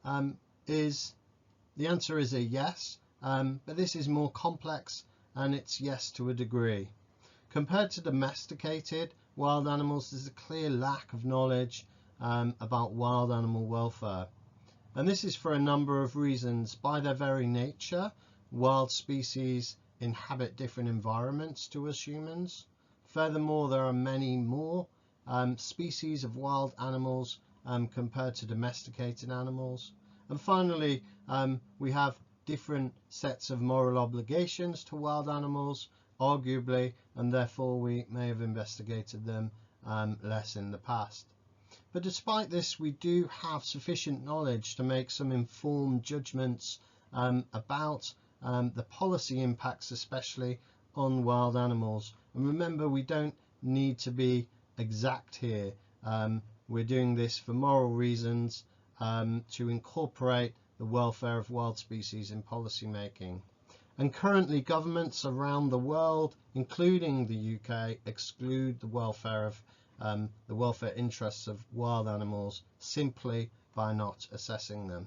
The answer is a yes, but this is more complex and it's yes to a degree. Compared to domesticated wild animals, there's a clear lack of knowledge about wild animal welfare. And this is for a number of reasons. By their very nature, wild species inhabit different environments to us humans. Furthermore, there are many more species of wild animals compared to domesticated animals. And finally, we have different sets of moral obligations to wild animals, arguably, and therefore we may have investigated them less in the past. But despite this, we do have sufficient knowledge to make some informed judgments about the policy impacts, especially on wild animals. And remember, we don't need to be exact here. We're doing this for moral reasons, to incorporate the welfare of wild species in policy making. And currently, governments around the world, including the UK, exclude the welfare interests of wild animals simply by not assessing them.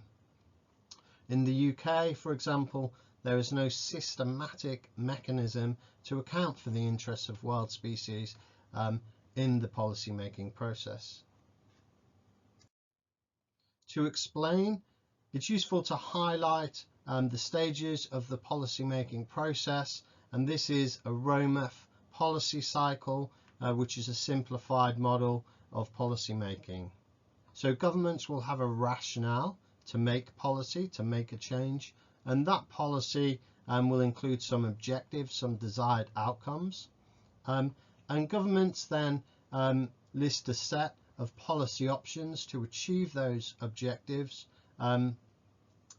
In the UK, for example, there is no systematic mechanism to account for the interests of wild species in the policy making process. To explain, it's useful to highlight the stages of the policy making process, and this is a ROMAF policy cycle, which is a simplified model of policy making. So governments will have a rationale to make policy, to make a change, and that policy will include some objectives, some desired outcomes. And governments then list a set of policy options to achieve those objectives. And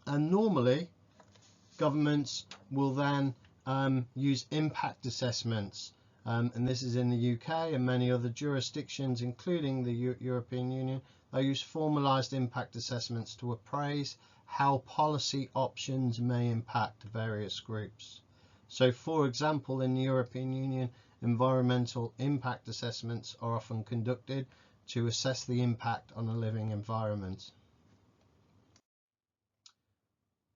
normally, governments will then use impact assessments. And this is in the UK and many other jurisdictions, including the European Union. They use formalised impact assessments to appraise how policy options may impact various groups. So, for example, in the European Union, environmental impact assessments are often conducted to assess the impact on a living environment.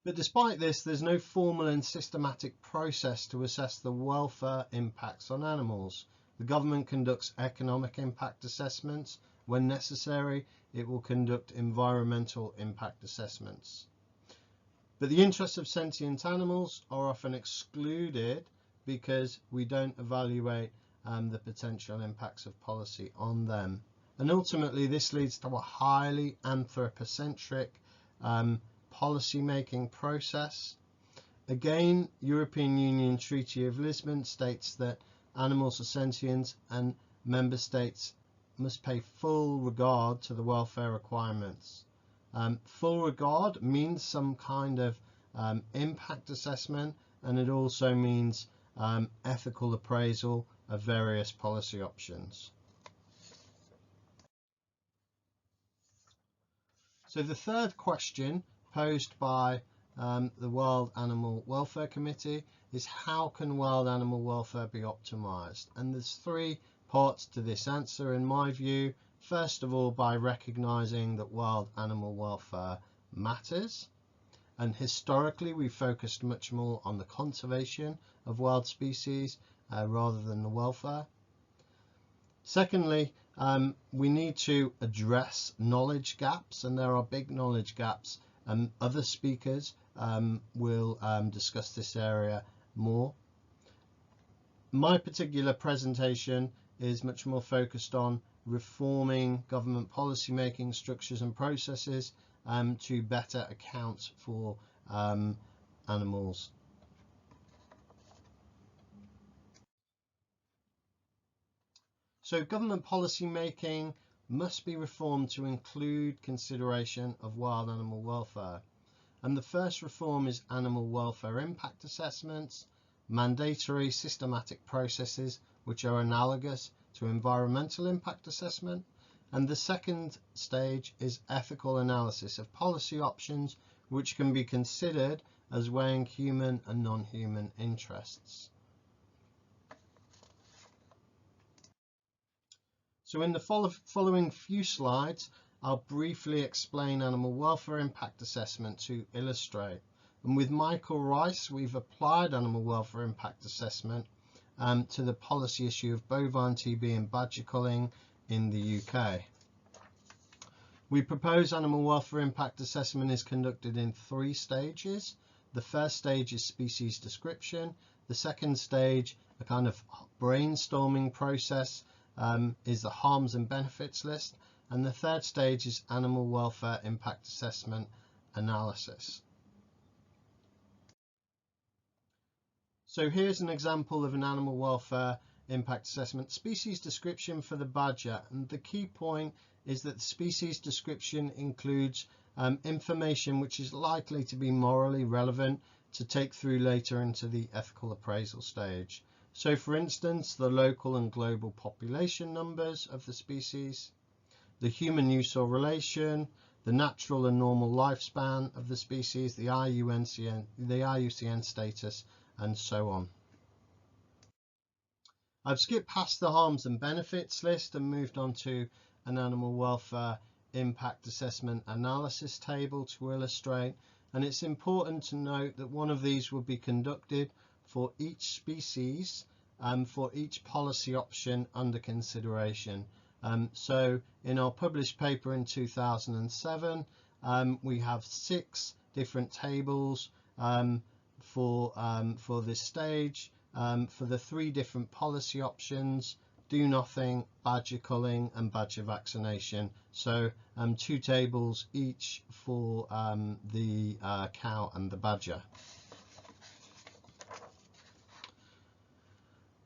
But despite this, there's no formal and systematic process to assess the welfare impacts on animals. The government conducts economic impact assessments. When necessary, it will conduct environmental impact assessments. But the interests of sentient animals are often excluded because we don't evaluate the potential impacts of policy on them. And ultimately, this leads to a highly anthropocentric policy making process. Again, European Union Treaty of Lisbon states that animals are sentient and member states must pay full regard to the welfare requirements. Full regard means some kind of impact assessment, and it also means ethical appraisal of various policy options. So the third question posed by the Wild Animal Welfare Committee is, how can wild animal welfare be optimised? And there's three parts to this answer in my view. First of all, by recognising that wild animal welfare matters, and historically we focused much more on the conservation of wild species rather than the welfare. Secondly, we need to address knowledge gaps, and there are big knowledge gaps. Other speakers will discuss this area more. My particular presentation is much more focused on reforming government policy making structures and processes to better account for animals. So government policy making must be reformed to include consideration of wild animal welfare. And the first reform is animal welfare impact assessments, mandatory systematic processes which are analogous to environmental impact assessment. And the second stage is ethical analysis of policy options which can be considered as weighing human and non-human interests. So in the following few slides, I'll briefly explain animal welfare impact assessment to illustrate. And with Michael Rice, we've applied animal welfare impact assessment to the policy issue of bovine TB and badger culling in the UK. We propose animal welfare impact assessment is conducted in 3 stages. The first stage is species description. The second stage, a kind of brainstorming process, is the harms and benefits list. And the third stage is animal welfare impact assessment analysis. So here's an example of an animal welfare impact assessment. Species description for the badger, and the key point is that the species description includes information which is likely to be morally relevant to take through later into the ethical appraisal stage. So for instance, the local and global population numbers of the species, the human use or relation, the natural and normal lifespan of the species, the IUCN status, and so on. I've skipped past the harms and benefits list and moved on to an animal welfare impact assessment analysis table to illustrate, and it's important to note that one of these will be conducted for each species and for each policy option under consideration. So in our published paper in 2007, we have 6 different tables for this stage, for the 3 different policy options: do nothing, badger culling, and badger vaccination. So 2 tables each for the cow and the badger.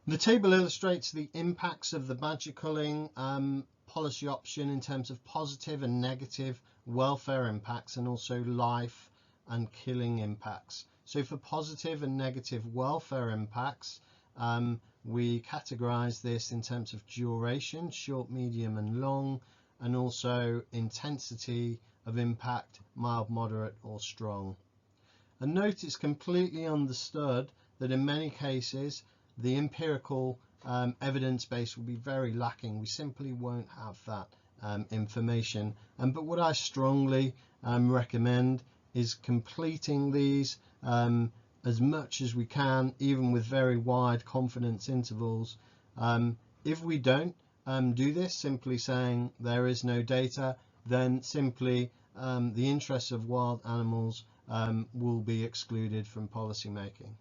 The table illustrates the impacts of the badger culling policy option in terms of positive and negative welfare impacts, and also life and killing impacts. So for positive and negative welfare impacts, we categorize this in terms of duration, short, medium, and long, and also intensity of impact, mild, moderate, or strong. And note it's completely understood that in many cases the empirical evidence base will be very lacking. We simply won't have that information. But what I strongly recommend is completing these as much as we can, even with very wide confidence intervals. If we don't do this, simply saying there is no data, then simply the interests of wild animals will be excluded from policy making.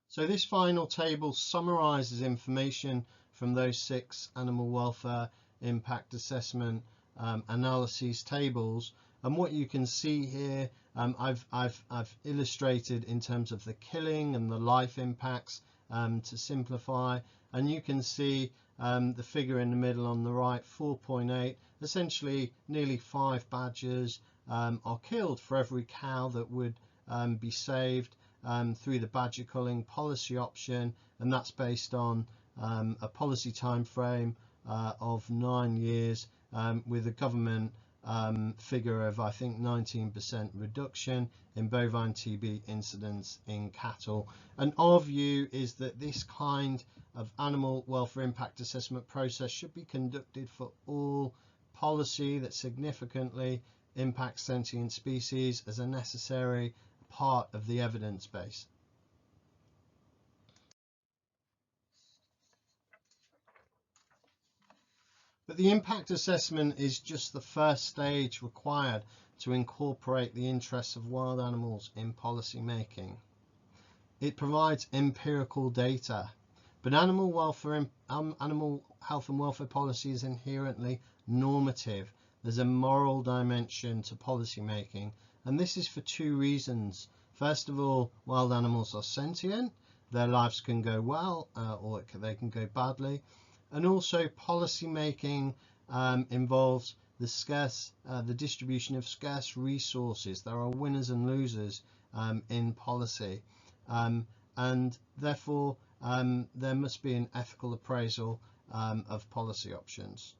So this final table summarizes information from those 6 animal welfare impact assessment analyses tables, and what you can see here, I've illustrated in terms of the killing and the life impacts to simplify, and you can see the figure in the middle on the right, 4.8, essentially nearly 5 badgers are killed for every cow that would be saved through the badger culling policy option, and that's based on a policy time frame of 9 years with a government figure of, I think, 19% reduction in bovine TB incidence in cattle. And our view is that this kind of animal welfare impact assessment process should be conducted for all policy that significantly impacts sentient species as a necessary part of the evidence base. But the impact assessment is just the first stage required to incorporate the interests of wild animals in policy making. It provides empirical data, but animal health and welfare policy is inherently normative. There's a moral dimension to policy making, and this is for 2 reasons. First of all, wild animals are sentient. Their lives can go well or they can go badly. And also policy making involves the distribution of scarce resources. There are winners and losers in policy, and therefore there must be an ethical appraisal of policy options.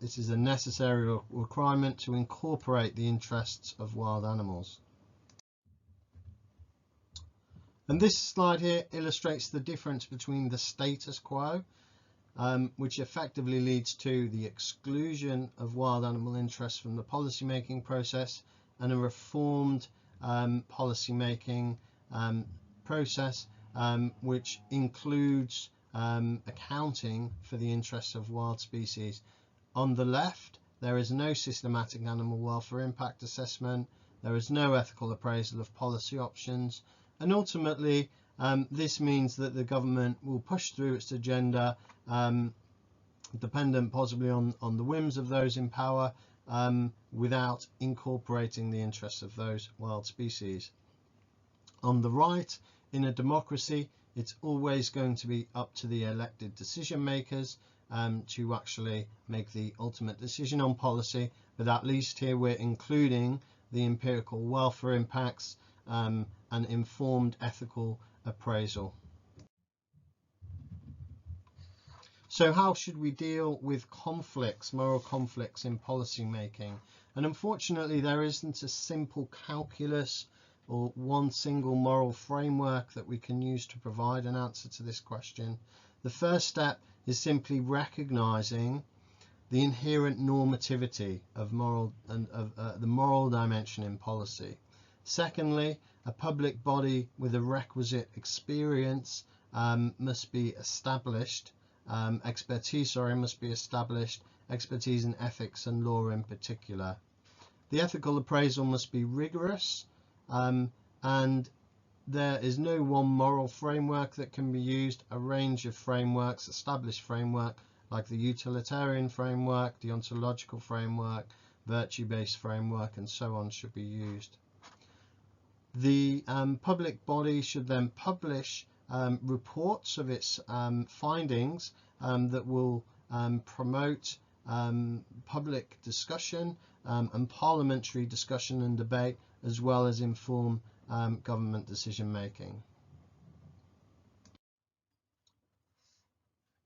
This is a necessary requirement to incorporate the interests of wild animals. And this slide here illustrates the difference between the status quo, which effectively leads to the exclusion of wild animal interests from the policy making process, and a reformed policy making process which includes accounting for the interests of wild species. On the left, there is no systematic animal welfare impact assessment, there is no ethical appraisal of policy options, and ultimately this means that the government will push through its agenda, dependent possibly on the whims of those in power, without incorporating the interests of those wild species. On the right, in a democracy, it's always going to be up to the elected decision makers to actually make the ultimate decision on policy, but at least here we're including the empirical welfare impacts and informed ethical appraisal. So how should we deal with conflicts, moral conflicts in policy making? And unfortunately, there isn't a simple calculus or one single moral framework that we can use to provide an answer to this question. The first step is simply recognizing the inherent normativity of moral and the moral dimension in policy. Secondly, a public body with a requisite experience must be established. Expertise must be established, expertise in ethics and law in particular. The ethical appraisal must be rigorous, and there is no one moral framework that can be used. A range of frameworks, established framework like the utilitarian framework, the ontological framework, virtue-based framework, and so on should be used. The public body should then publish reports of its findings that will promote public discussion and parliamentary discussion and debate, as well as inform government decision making.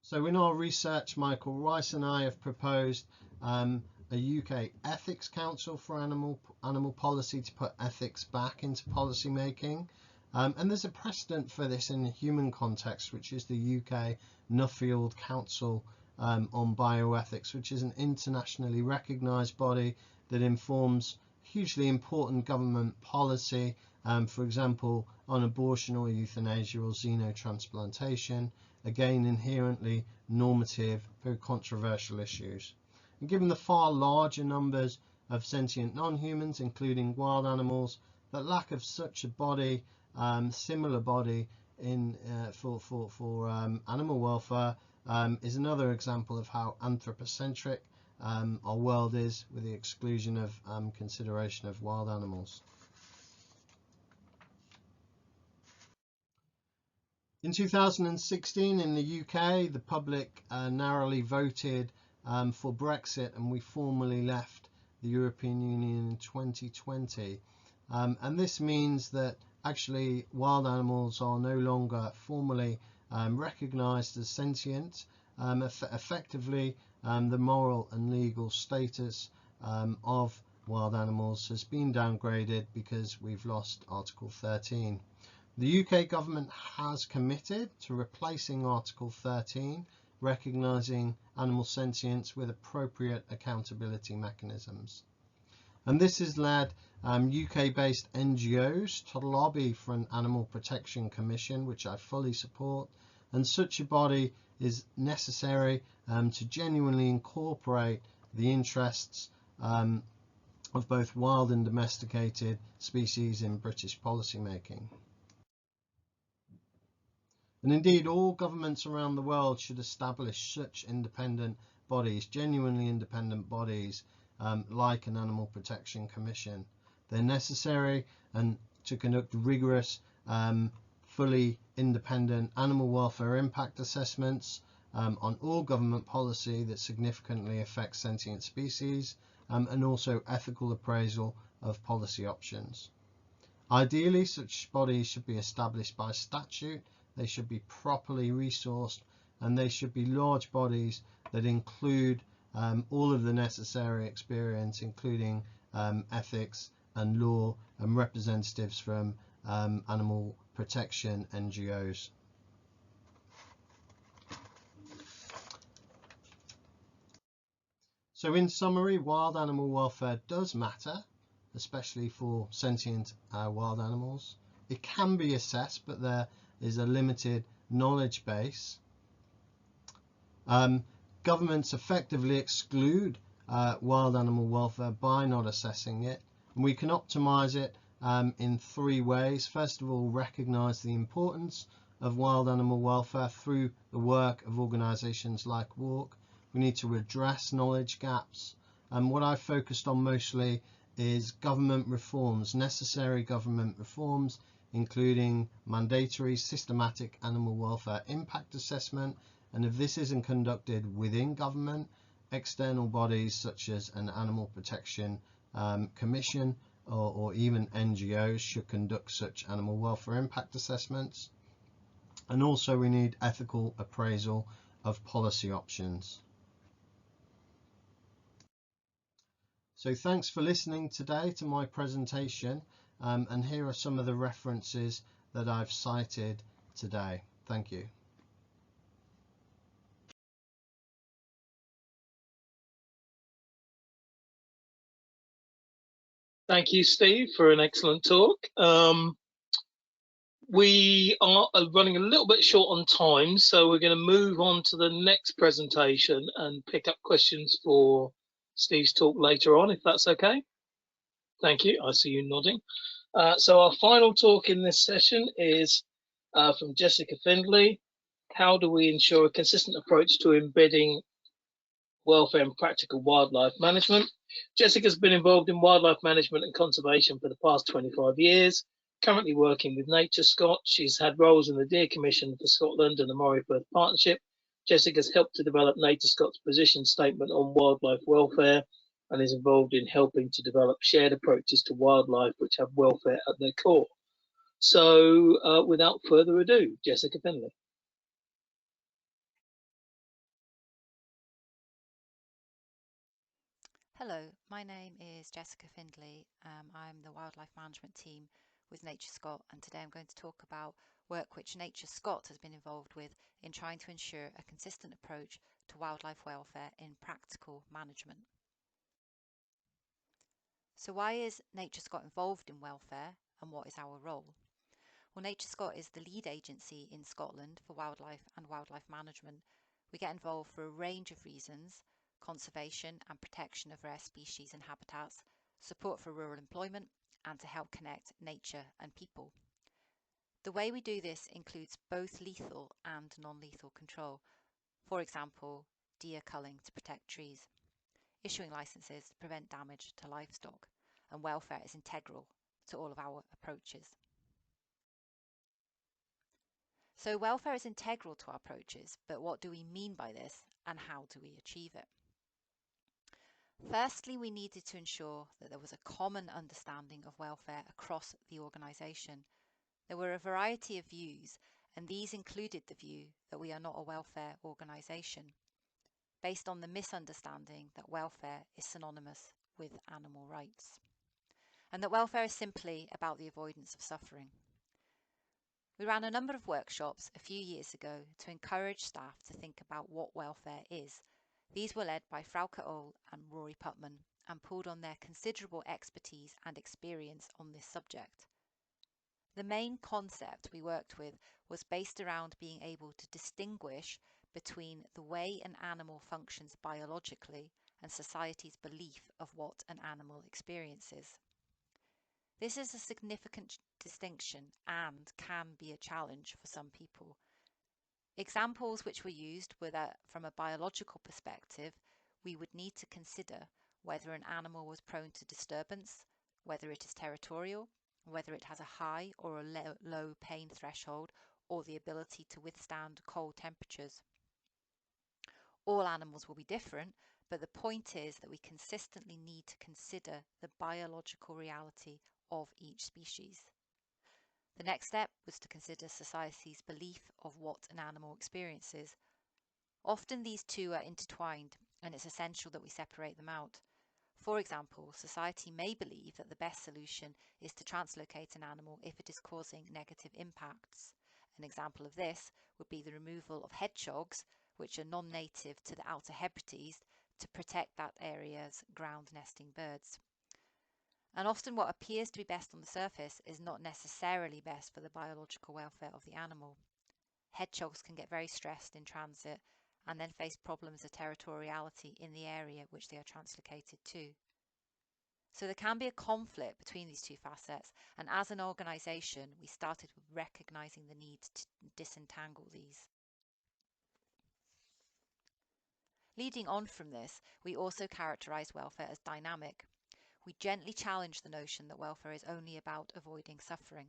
So in our research, Michael Rice and I have proposed a UK Ethics Council for animal policy to put ethics back into policy making. And there's a precedent for this in the human context, which is the UK Nuffield Council on Bioethics, which is an internationally recognised body that informs hugely important government policy, for example, on abortion or euthanasia or xenotransplantation, again inherently normative, very controversial issues. And given the far larger numbers of sentient non-humans, including wild animals, the lack of such a body, similar body in for animal welfare is another example of how anthropocentric our world is, with the exclusion of consideration of wild animals. In 2016 in the UK, the public narrowly voted for Brexit, and we formally left the European Union in 2020. And this means that actually wild animals are no longer formally recognised as sentient. Effectively, the moral and legal status of wild animals has been downgraded because we've lost Article 13. The UK government has committed to replacing Article 13, recognising animal sentience with appropriate accountability mechanisms. And this has led UK-based NGOs to lobby for an Animal Protection Commission, which I fully support, and such a body is necessary to genuinely incorporate the interests of both wild and domesticated species in British policymaking. And indeed, all governments around the world should establish such independent bodies, genuinely independent bodies, like an Animal Protection Commission. They're necessary and to conduct rigorous, fully independent animal welfare impact assessments on all government policy that significantly affects sentient species, and also ethical appraisal of policy options. Ideally, such bodies should be established by statute, they should be properly resourced, and they should be large bodies that include all of the necessary experience, including ethics and law, and representatives from animal protection NGOs. So in summary, wild animal welfare does matter, especially for sentient wild animals. It can be assessed, but there is a limited knowledge base. Governments effectively exclude wild animal welfare by not assessing it, and we can optimise it in three ways. First of all, recognise the importance of wild animal welfare through the work of organisations like WALK. We need to redress knowledge gaps, and what I've focused on mostly is government reforms, necessary government reforms, including mandatory systematic animal welfare impact assessment, and if this isn't conducted within government, external bodies such as an Animal Protection Commission or even NGOs should conduct such animal welfare impact assessments. And also we need ethical appraisal of policy options. So thanks for listening today to my presentation, and here are some of the references that I've cited today. Thank you. Thank you, Steve, for an excellent talk. We are running a little bit short on time, so we're going to move on to the next presentation and pick up questions for Steve's talk later on, if that's okay. Thank you. I see you nodding. So our final talk in this session is from Jessica Findlay. How do we ensure a consistent approach to embedding welfare and practical wildlife management? Jessica's been involved in wildlife management and conservation for the past 25 years, currently working with NatureScot. She's had roles in the Deer Commission for Scotland and the Moray Firth Partnership. Jessica's helped to develop NatureScot's position statement on wildlife welfare and is involved in helping to develop shared approaches to wildlife which have welfare at their core. So without further ado, Jessica Findlay. Hello, my name is Jessica Findlay. I'm the wildlife management team with NatureScot, and today I'm going to talk about work which NatureScot has been involved with in trying to ensure a consistent approach to wildlife welfare in practical management. So why is NatureScot involved in welfare, and what is our role? Well, NatureScot is the lead agency in Scotland for wildlife and wildlife management. We get involved for a range of reasons: conservation and protection of rare species and habitats, support for rural employment, and to help connect nature and people. The way we do this includes both lethal and non-lethal control. For example, deer culling to protect trees, issuing licenses to prevent damage to livestock, and welfare is integral to all of our approaches. So welfare is integral to our approaches, but what do we mean by this, and how do we achieve it? Firstly, we needed to ensure that there was a common understanding of welfare across the organisation. There were a variety of views, and these included the view that we are not a welfare organisation, based on the misunderstanding that welfare is synonymous with animal rights, and that welfare is simply about the avoidance of suffering. We ran a number of workshops a few years ago to encourage staff to think about what welfare is. These were led by Frauke Ohl and Rory Putman and pulled on their considerable expertise and experience on this subject. The main concept we worked with was based around being able to distinguish between the way an animal functions biologically and society's belief of what an animal experiences. This is a significant distinction and can be a challenge for some people. Examples which were used were that from a biological perspective, we would need to consider whether an animal was prone to disturbance, whether it is territorial, whether it has a high or a low pain threshold, or the ability to withstand cold temperatures. All animals will be different, but the point is that we consistently need to consider the biological reality of each species. The next step was to consider society's belief of what an animal experiences. Often these two are intertwined, and it's essential that we separate them out. For example, society may believe that the best solution is to translocate an animal if it is causing negative impacts. An example of this would be the removal of hedgehogs, which are non-native to the Outer Hebrides, to protect that area's ground nesting birds. And often what appears to be best on the surface is not necessarily best for the biological welfare of the animal. Hedgehogs can get very stressed in transit, and then face problems of territoriality in the area which they are translocated to. So there can be a conflict between these two facets, and as an organisation we started with recognising the need to disentangle these. Leading on from this, we also characterise welfare as dynamic. We gently challenge the notion that welfare is only about avoiding suffering.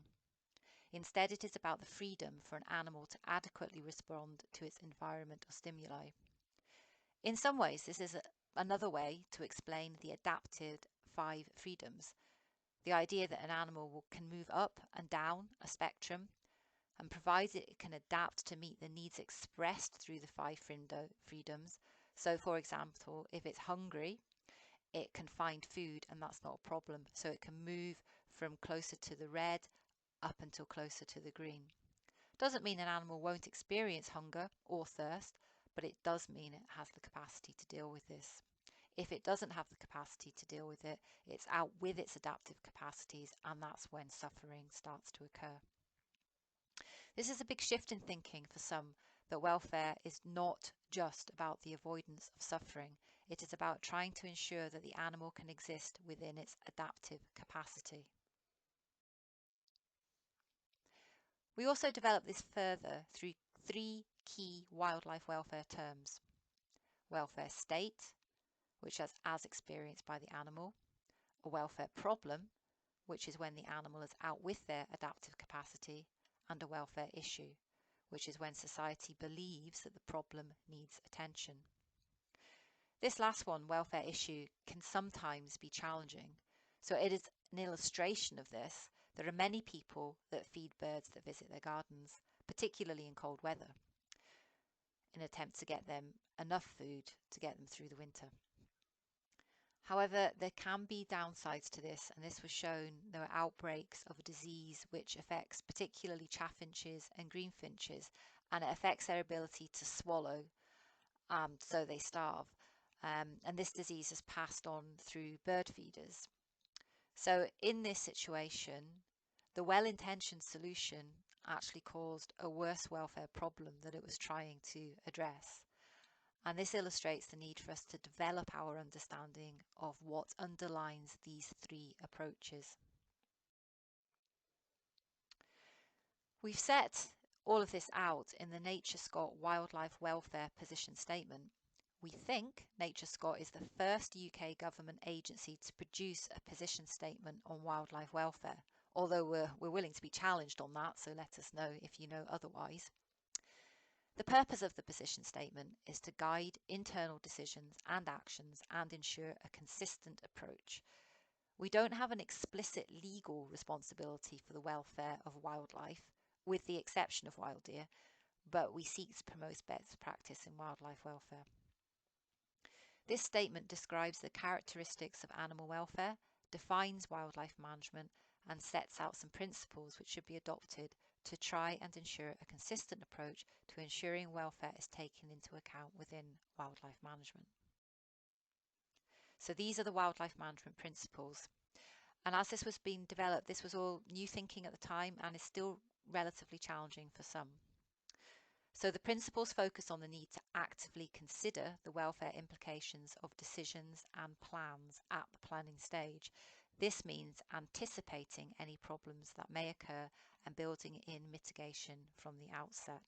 Instead, it is about the freedom for an animal to adequately respond to its environment or stimuli. In some ways, this is another way to explain the adapted 5 freedoms. The idea that an animal can move up and down a spectrum, and provided it can adapt to meet the needs expressed through the 5 freedoms. So, for example, if it's hungry, it can find food, and that's not a problem. So it can move from closer to the red up until closer to the green. Doesn't mean an animal won't experience hunger or thirst, but it does mean it has the capacity to deal with this. If it doesn't have the capacity to deal with it, it's out with its adaptive capacities, and that's when suffering starts to occur. This is a big shift in thinking for some, that welfare is not just about the avoidance of suffering. It is about trying to ensure that the animal can exist within its adaptive capacity. We also develop this further through 3 key wildlife welfare terms. Welfare state, which is as experienced by the animal. A welfare problem, which is when the animal is out with their adaptive capacity. And a welfare issue, which is when society believes that the problem needs attention. This last one, welfare issue, can sometimes be challenging. So it is an illustration of this. There are many people that feed birds that visit their gardens, particularly in cold weather, in an attempt to get them enough food to get them through the winter. However, there can be downsides to this, and this was shown. There are outbreaks of a disease which affects particularly chaffinches and greenfinches, and it affects their ability to swallow, so they starve. And this disease is passed on through bird feeders. So in this situation, the well-intentioned solution actually caused a worse welfare problem that it was trying to address. And this illustrates the need for us to develop our understanding of what underlines these 3 approaches. We've set all of this out in the NatureScot Wildlife Welfare Position Statement. We think NatureScot is the first UK government agency to produce a position statement on wildlife welfare, although we're willing to be challenged on that, so let us know if you know otherwise. The purpose of the position statement is to guide internal decisions and actions and ensure a consistent approach. We don't have an explicit legal responsibility for the welfare of wildlife, with the exception of wild deer, but we seek to promote best practice in wildlife welfare. This statement describes the characteristics of animal welfare, defines wildlife management, and sets out some principles which should be adopted to try and ensure a consistent approach to ensuring welfare is taken into account within wildlife management. So these are the wildlife management principles. And as this was being developed, this was all new thinking at the time and is still relatively challenging for some. So the principles focus on the need to actively consider the welfare implications of decisions and plans at the planning stage. This means anticipating any problems that may occur and building in mitigation from the outset.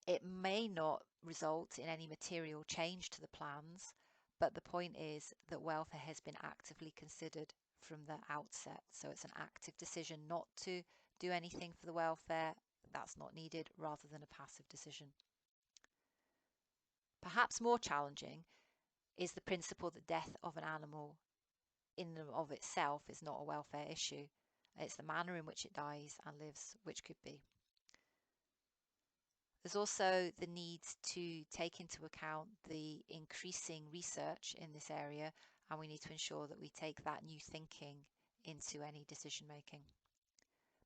It may not result in any material change to the plans, but the point is that welfare has been actively considered from the outset. So it's an active decision not to do anything for the welfare. That's not needed, rather than a passive decision. Perhaps more challenging is the principle that death of an animal in and of itself is not a welfare issue. It's the manner in which it dies and lives which could be. There's also the need to take into account the increasing research in this area, and we need to ensure that we take that new thinking into any decision making.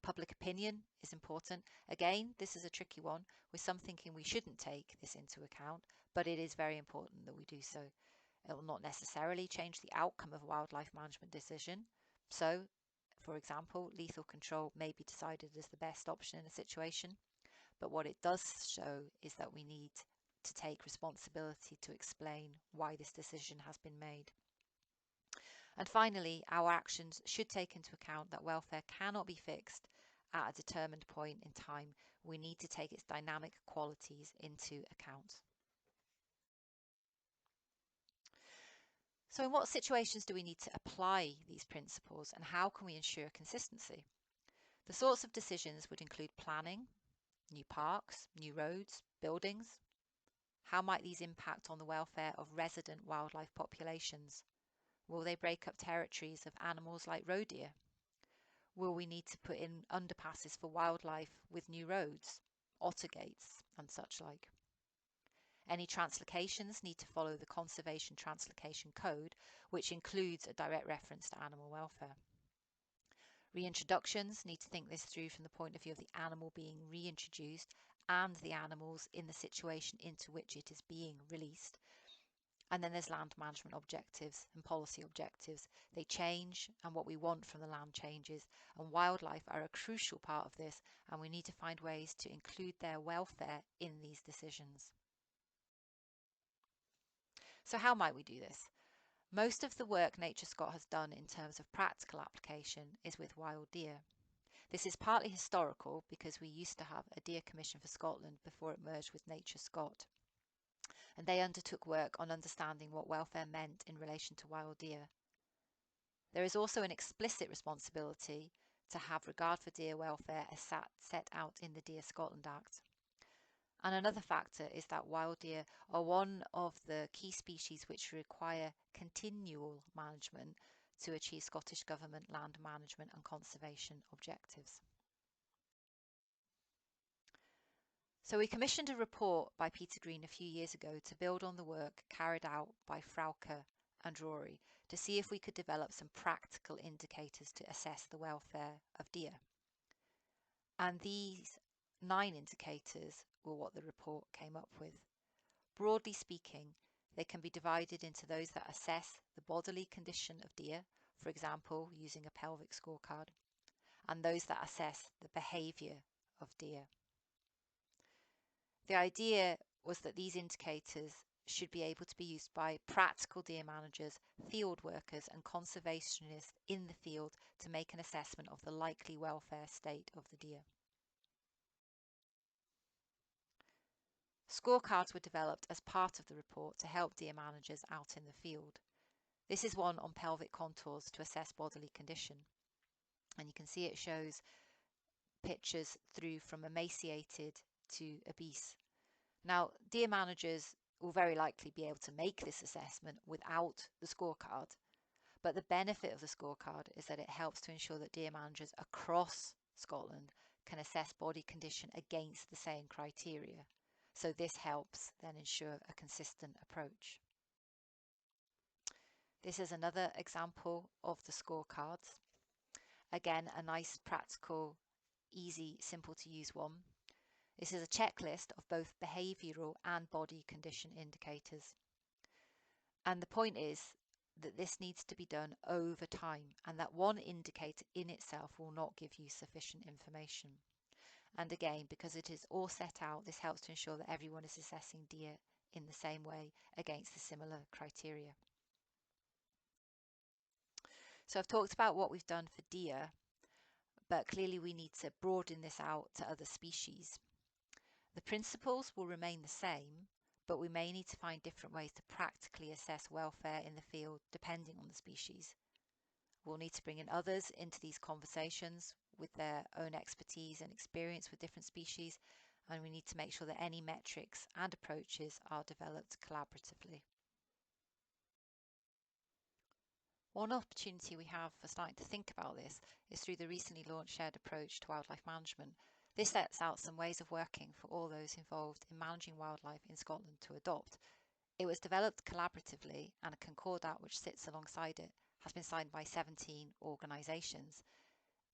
Public opinion is important. Again, this is a tricky one, with some thinking we shouldn't take this into account, but it is very important that we do so. It will not necessarily change the outcome of a wildlife management decision. So, for example, lethal control may be decided as the best option in a situation, but what it does show is that we need to take responsibility to explain why this decision has been made. And finally, our actions should take into account that welfare cannot be fixed at a determined point in time. We need to take its dynamic qualities into account. So in what situations do we need to apply these principles, and how can we ensure consistency? The sorts of decisions would include planning, new parks, new roads, buildings. How might these impact on the welfare of resident wildlife populations? Will they break up territories of animals like roe deer? Will we need to put in underpasses for wildlife with new roads, otter gates and such like? Any translocations need to follow the Conservation Translocation Code, which includes a direct reference to animal welfare. Reintroductions need to think this through from the point of view of the animal being reintroduced and the animals in the situation into which it is being released. And then there's land management objectives and policy objectives. They change, and what we want from the land changes, and wildlife are a crucial part of this, and we need to find ways to include their welfare in these decisions. So how might we do this? Most of the work NatureScot has done in terms of practical application is with wild deer. This is partly historical because we used to have a Deer Commission for Scotland before it merged with NatureScot, and they undertook work on understanding what welfare meant in relation to wild deer. There is also an explicit responsibility to have regard for deer welfare as set out in the Deer Scotland Act. And another factor is that wild deer are one of the key species which require continual management to achieve Scottish Government land management and conservation objectives. So we commissioned a report by Peter Green a few years ago to build on the work carried out by Frauke and Rory to see if we could develop some practical indicators to assess the welfare of deer. And these 9 indicators were what the report came up with. Broadly speaking, they can be divided into those that assess the bodily condition of deer, for example, using a pelvic scorecard, and those that assess the behaviour of deer. The idea was that these indicators should be able to be used by practical deer managers, field workers and conservationists in the field to make an assessment of the likely welfare state of the deer. Scorecards were developed as part of the report to help deer managers out in the field. This is one on pelvic contours to assess bodily condition. And you can see it shows pictures through from emaciated to obese. Now, deer managers will very likely be able to make this assessment without the scorecard, but the benefit of the scorecard is that it helps to ensure that deer managers across Scotland can assess body condition against the same criteria. So this helps then ensure a consistent approach. This is another example of the scorecards. Again, a nice, practical, easy, simple to use one. This is a checklist of both behavioural and body condition indicators. And the point is that this needs to be done over time, and that one indicator in itself will not give you sufficient information. And again, because it is all set out, this helps to ensure that everyone is assessing deer in the same way against the similar criteria. So I've talked about what we've done for deer, but clearly we need to broaden this out to other species. The principles will remain the same, but we may need to find different ways to practically assess welfare in the field depending on the species. We'll need to bring in others into these conversations with their own expertise and experience with different species, and we need to make sure that any metrics and approaches are developed collaboratively. One opportunity we have for starting to think about this is through the recently launched shared approach to wildlife management. This sets out some ways of working for all those involved in managing wildlife in Scotland to adopt. It was developed collaboratively, and a concordat which sits alongside it has been signed by 17 organisations.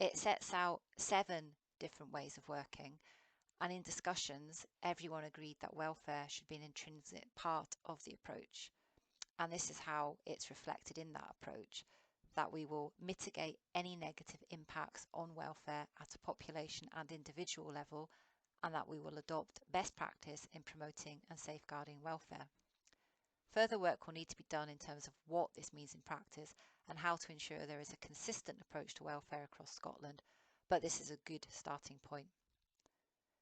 It sets out 7 different ways of working, and in discussions everyone agreed that welfare should be an intrinsic part of the approach. And this is how it's reflected in that approach, that we will mitigate any negative impacts on welfare at a population and individual level, and that we will adopt best practice in promoting and safeguarding welfare. Further work will need to be done in terms of what this means in practice and how to ensure there is a consistent approach to welfare across Scotland, but this is a good starting point.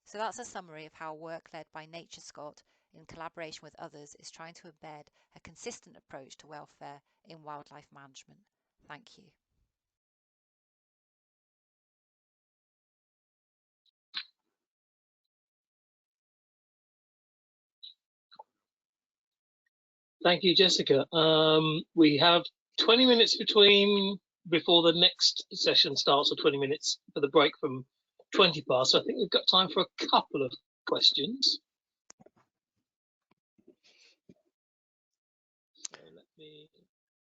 So that's a summary of how work led by NatureScot in collaboration with others is trying to embed a consistent approach to welfare in wildlife management. Thank you. Thank you, Jessica. We have 20 minutes before the next session starts, or 20 minutes for the break from 20 past. So I think we've got time for a couple of questions. So let me...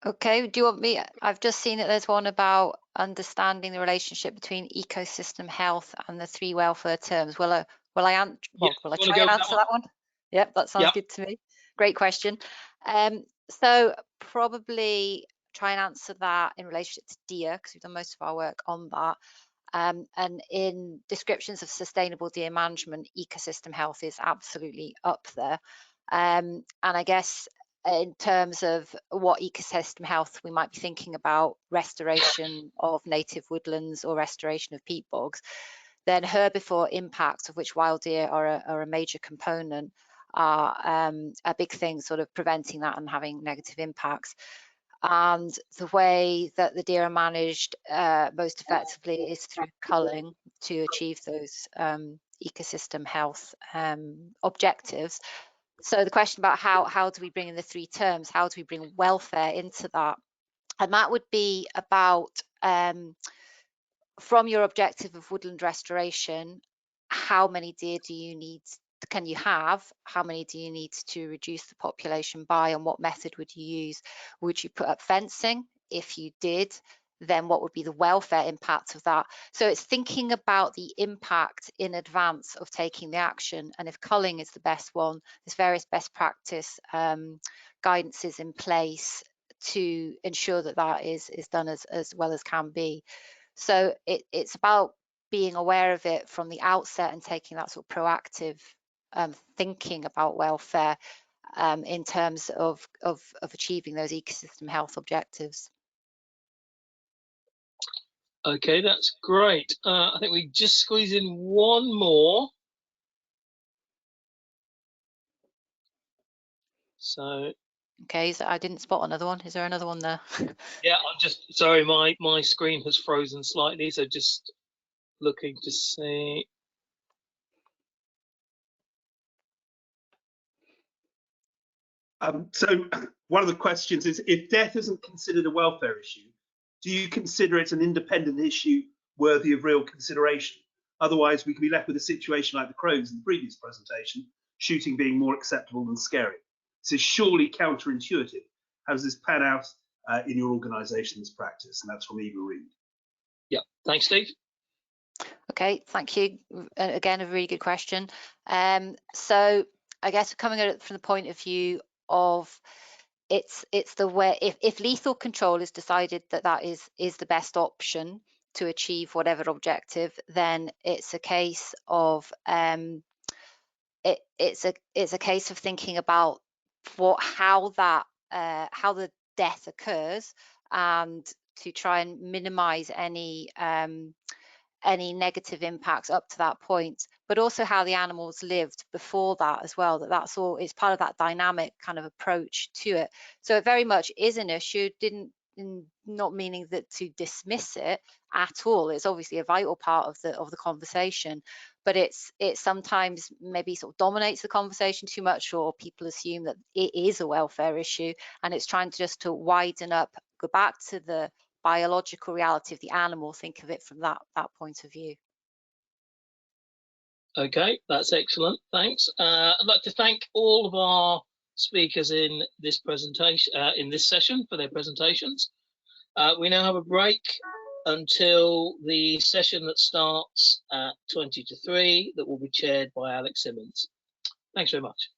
Okay, do you want me? I've just seen that there's one about understanding the relationship between ecosystem health and the three welfare terms. Will I try and answer that one? Yep, that sounds good to me. Great question. So probably try and answer that in relationship to deer, because we've done most of our work on that. And in descriptions of sustainable deer management, ecosystem health is absolutely up there. And I guess in terms of what ecosystem health we might be thinking about, restoration of native woodlands or restoration of peat bogs, then herbivore impacts, of which wild deer are a major component, are a big thing, sort of preventing that and having negative impacts. And the way that the deer are managed most effectively is through culling to achieve those ecosystem health objectives. So the question about how do we bring in the three terms, how do we bring welfare into that? And that would be about, from your objective of woodland restoration, how many deer do you need, can you have? How many do you need to reduce the population by, and what method would you use? Would you put up fencing? If you did, then what would be the welfare impact of that? So it's thinking about the impact in advance of taking the action. And if culling is the best one, there's various best practice guidances in place to ensure that that is done as well as can be. So it's about being aware of it from the outset and taking that sort of proactive thinking about welfare in terms of achieving those ecosystem health objectives. Okay, that's great. I think we just squeeze in one more. So. Okay, so I didn't spot another one. Is there another one there? Yeah, I'm just sorry, my screen has frozen slightly, so just looking to see. So one of the questions is, if death isn't considered a welfare issue, do you consider it an independent issue worthy of real consideration? Otherwise, we can be left with a situation like the crows in the previous presentation, shooting being more acceptable than scaring. This is surely counterintuitive. How does this pan out in your organisation's practice? And that's from Eva Reed. Yeah, thanks, Steve. Okay, thank you. Again, a really good question. So I guess coming at it from the point of view of it's the way, if lethal control is decided that is the best option to achieve whatever objective, then it's a case of it's a case of thinking about how the death occurs, and to try and minimize any negative impacts up to that point, but also how the animals lived before that as well. That's all is part of that dynamic kind of approach to it. So it very much is an issue. Not meaning that to dismiss it at all. It's obviously a vital part of the conversation, but it sometimes maybe sort of dominates the conversation too much, or people assume that it is a welfare issue, and it's trying to widen up, go back to the biological reality of the animal, think of it from that point of view. Okay, that's excellent. Thanks. I'd like to thank all of our speakers in this presentation, in this session, for their presentations. We now have a break until the session that starts at 2 to 3 that will be chaired by Alex Simmons. Thanks very much.